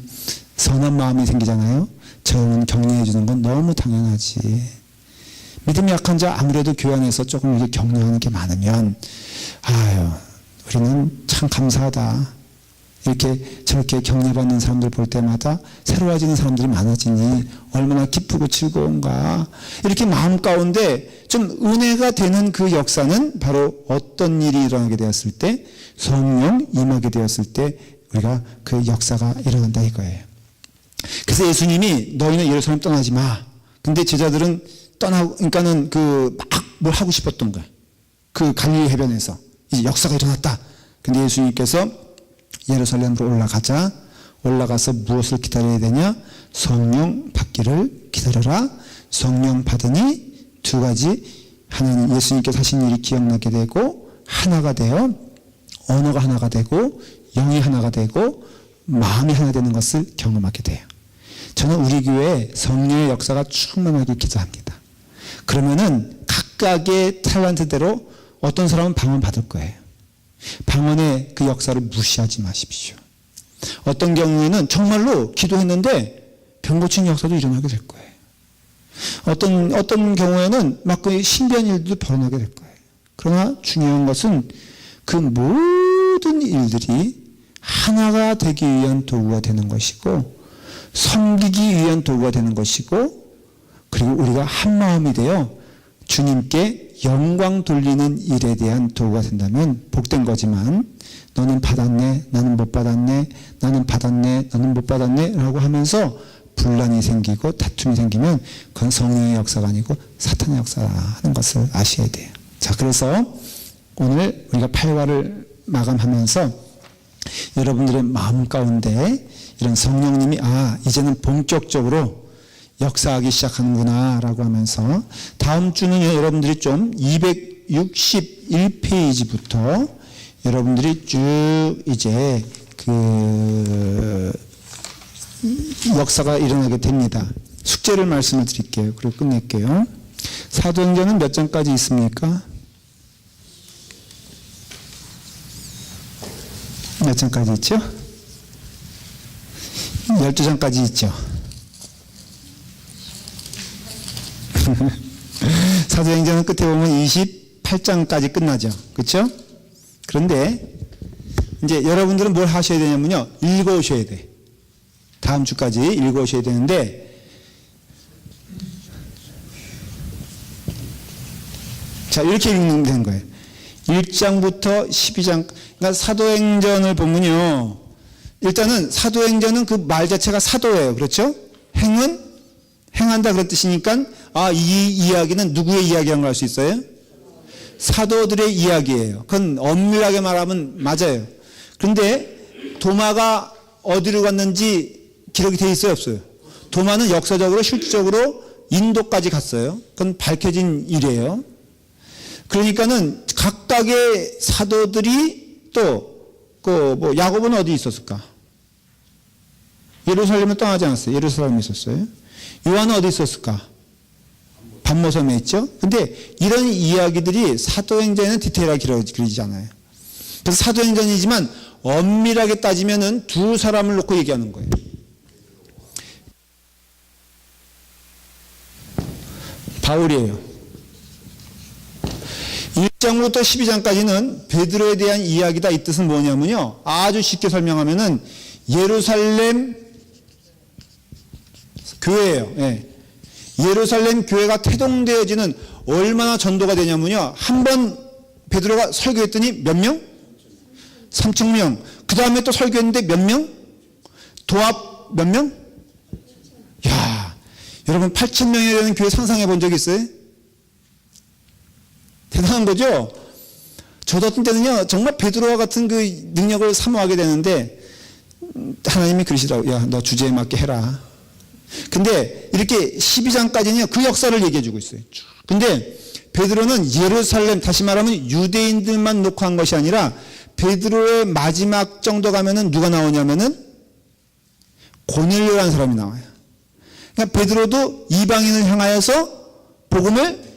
선한 마음이 생기잖아요. 저는 격려해 주는 건 너무 당연하지. 믿음이 약한 자 아무래도 교회 안에서 조금 이렇게 격려하는 게 많으면 우리는 참 감사하다. 이렇게 저렇게 격려받는 사람들 볼 때마다 새로워지는 사람들이 많아지니 얼마나 기쁘고 즐거운가. 이렇게 마음 가운데 좀 은혜가 되는 그 역사는 바로 어떤 일이 일어나게 되었을 때, 성령 임하게 되었을 때 우리가 그 역사가 일어난다 이거예요. 그래서 예수님이 너희는 예루살렘 떠나지 마. 근데 제자들은 그러니까는 막 뭘 하고 싶었던 거야. 그 갈릴리 해변에서 이제 역사가 일어났다. 근데 예수님께서 예루살렘으로 올라가서 무엇을 기다려야 되냐? 성령 받기를 기다려라. 성령 받으니 2가지, 하나님 예수님께서 하신 일이 기억나게 되고 하나가 되어 언어가 하나가 되고 영이 하나가 되고 마음이 하나 되는 것을 경험하게 돼요. 저는 우리 교회에 성령의 역사가 충만하게 기도합니다. 그러면은 각각의 탤런트대로 어떤 사람은 방언 받을 거예요. 방언의 그 역사를 무시하지 마십시오. 어떤 경우에는 정말로 기도했는데 병 고치는 역사도 일어나게 될 거예요. 어떤 경우에는 막 그 신비한 일도 벌어나게 될 거예요. 그러나 중요한 것은 그 모든 일들이 하나가 되기 위한 도구가 되는 것이고, 섬기기 위한 도구가 되는 것이고, 그리고 우리가 한 마음이 되어 주님께 영광 돌리는 일에 대한 도구가 된다면 복된 거지만, 너는 받았네, 나는 못 받았네, 나는 받았네, 너는 못 받았네 라고 하면서 분란이 생기고 다툼이 생기면 그건 성령의 역사가 아니고 사탄의 역사라는 것을 아셔야 돼요. 자, 그래서 오늘 우리가 8화를 마감하면서 여러분들의 마음 가운데 이런 성령님이 이제는 본격적으로 역사하기 시작하는구나 라고 하면서, 다음 주는 여러분들이 좀 261페이지부터 여러분들이 쭉 이제 그 역사가 일어나게 됩니다. 숙제를 말씀을 드릴게요. 그리고 끝낼게요. 사도행전은 몇 장까지 있습니까? 몇 장까지 있죠? 12장까지 있죠. 사도행전은 끝에 보면 28장까지 끝나죠. 그렇죠? 그런데 이제 여러분들은 뭘 하셔야 되냐면요, 읽어오셔야 돼. 다음 주까지 읽어오셔야 되는데, 자, 이렇게 읽는 되는 거예요. 1장부터 12장. 그러니까 사도행전을 보면요, 일단은 사도행전은 그 말 자체가 사도예요. 그렇죠? 행은 행한다 그런 뜻이니까, 이 이야기는 누구의 이야기라는 걸 알 수 있어요? 사도들의 이야기예요. 그건 엄밀하게 말하면 맞아요. 그런데 도마가 어디로 갔는지 기록이 돼 있어요, 없어요? 도마는 역사적으로 실질적으로 인도까지 갔어요. 그건 밝혀진 일이에요. 그러니까는 각각의 사도들이 또 야고보는 어디 있었을까? 예루살렘을 떠나지 않았어요. 예루살렘에 있었어요. 요한은 어디 있었을까? 반모섬에 있죠. 근데 이런 이야기들이 사도행전에는 디테일하게 그려지지 않아요. 그래서 사도행전이지만 엄밀하게 따지면은 두 사람을 놓고 얘기하는 거예요. 바울이에요. 1장부터 12장까지는 베드로에 대한 이야기다. 이 뜻은 뭐냐면요, 아주 쉽게 설명하면은 예루살렘 교회예요. 예. 예루살렘 교회가 태동되어지는 얼마나 전도가 되냐면요, 한 번 베드로가 설교했더니 몇 명? 3,000명. 그 다음에 또 설교했는데 몇 명? 도합 몇 명? 야, 여러분 8,000명이라는 교회 상상해 본 적 있어요? 대단한 거죠? 저도 어떤 때는요, 정말 베드로와 같은 그 능력을 사모하게 되는데, 하나님이 그러시더라고요. 야, 너 주제에 맞게 해라. 근데 이렇게 12장까지는 그 역사를 얘기해 주고 있어요. 근데 베드로는 예루살렘, 다시 말하면 유대인들만 놓고 한 것이 아니라, 베드로의 마지막 정도 가면은 누가 나오냐면은 고넬료라는 사람이 나와요. 그러니까 베드로도 이방인을 향하여서 복음을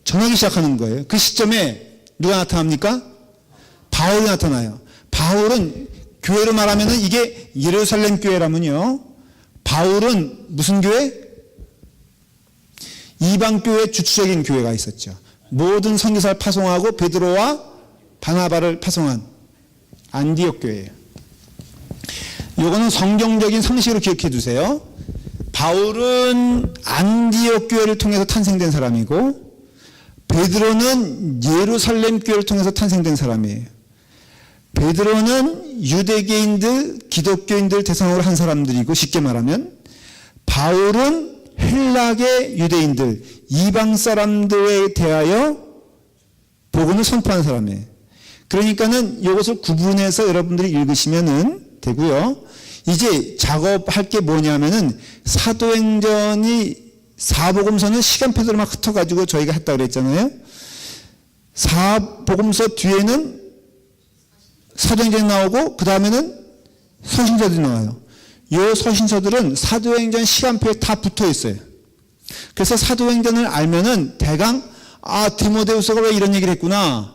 전하기 시작하는 거예요. 그 시점에 누가 나타납니까? 바울이 나타나요. 바울은 교회로 말하면은 이게 예루살렘 교회라면요, 바울은 무슨 교회? 이방 교회 주축적인 교회가 있었죠. 모든 선교사를 파송하고 베드로와 바나바를 파송한 안디옥 교회예요. 요거는 성경적인 상식으로 기억해 두세요. 바울은 안디옥 교회를 통해서 탄생된 사람이고, 베드로는 예루살렘 교회를 통해서 탄생된 사람이에요. 베드로는 유대계인들, 기독교인들 대상으로 한 사람들이고, 쉽게 말하면 바울은 헬라계 유대인들, 이방 사람들에 대하여 복음을 선포한 사람이에요. 그러니까는 이것을 구분해서 여러분들이 읽으시면은 되고요. 이제 작업할 게 뭐냐면은, 사도행전이 사복음서는 시간표대로 막 흩어가지고 저희가 했다고 그랬잖아요. 사복음서 뒤에는 사도행전이 나오고, 그 다음에는 서신서들이 나와요. 이 서신서들은 사도행전 시간표에 다 붙어 있어요. 그래서 사도행전을 알면은 대강, 디모데후서가 왜 이런 얘기를 했구나,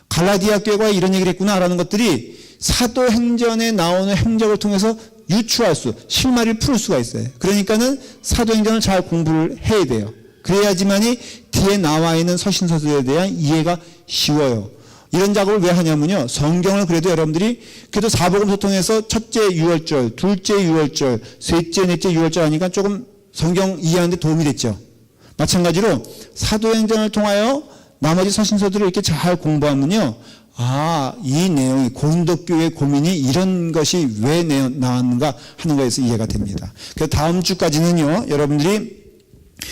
갈라디아 교회가 왜 이런 얘기를 했구나 라는 것들이 사도행전에 나오는 행적을 통해서 유추할 실마리를 풀 수가 있어요. 그러니까는 사도행전을 잘 공부를 해야 돼요. 그래야지만이 뒤에 나와 있는 서신서들에 대한 이해가 쉬워요. 이런 작업을 왜 하냐면요. 성경을 그래도 여러분들이 그래도 사복음서 통해서 첫째 유월절, 둘째 유월절, 셋째, 넷째 유월절 하니까 조금 성경 이해하는 데 도움이 됐죠. 마찬가지로 사도행전을 통하여 나머지 서신서들을 이렇게 잘 공부하면요. 아, 이 내용이 고린도교의 고민이 이런 것이 왜 나왔는가 하는 것에서 이해가 됩니다. 그래서 다음 주까지는요. 여러분들이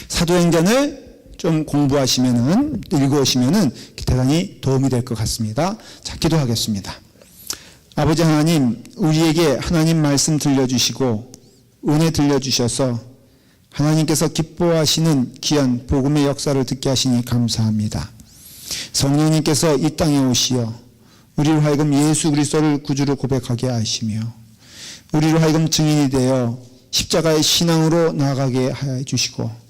사도행전을 좀 공부하시면은 읽으시면은 대단히 도움이 될 것 같습니다. 자, 기도하겠습니다. 아버지 하나님, 우리에게 하나님 말씀 들려주시고 은혜 들려주셔서 하나님께서 기뻐하시는 귀한 복음의 역사를 듣게 하시니 감사합니다. 성령님께서 이 땅에 오시어 우리로 하여금 예수 그리스도를 구주로 고백하게 하시며 우리로 하여금 증인이 되어 십자가의 신앙으로 나아가게 하여 주시고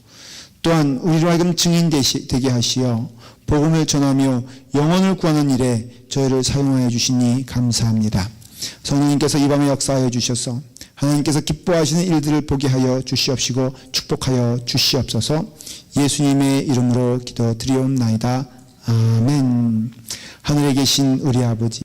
또한 우리로 하여금 증인 되게 하시어 복음을 전하며 영혼을 구하는 일에 저희를 사용하여 주시니 감사합니다. 성령님께서 이 밤에 역사하여 주셔서 하나님께서 기뻐하시는 일들을 보게 하여 주시옵시고 축복하여 주시옵소서. 예수님의 이름으로 기도드리옵나이다. 아멘. 하늘에 계신 우리 아버지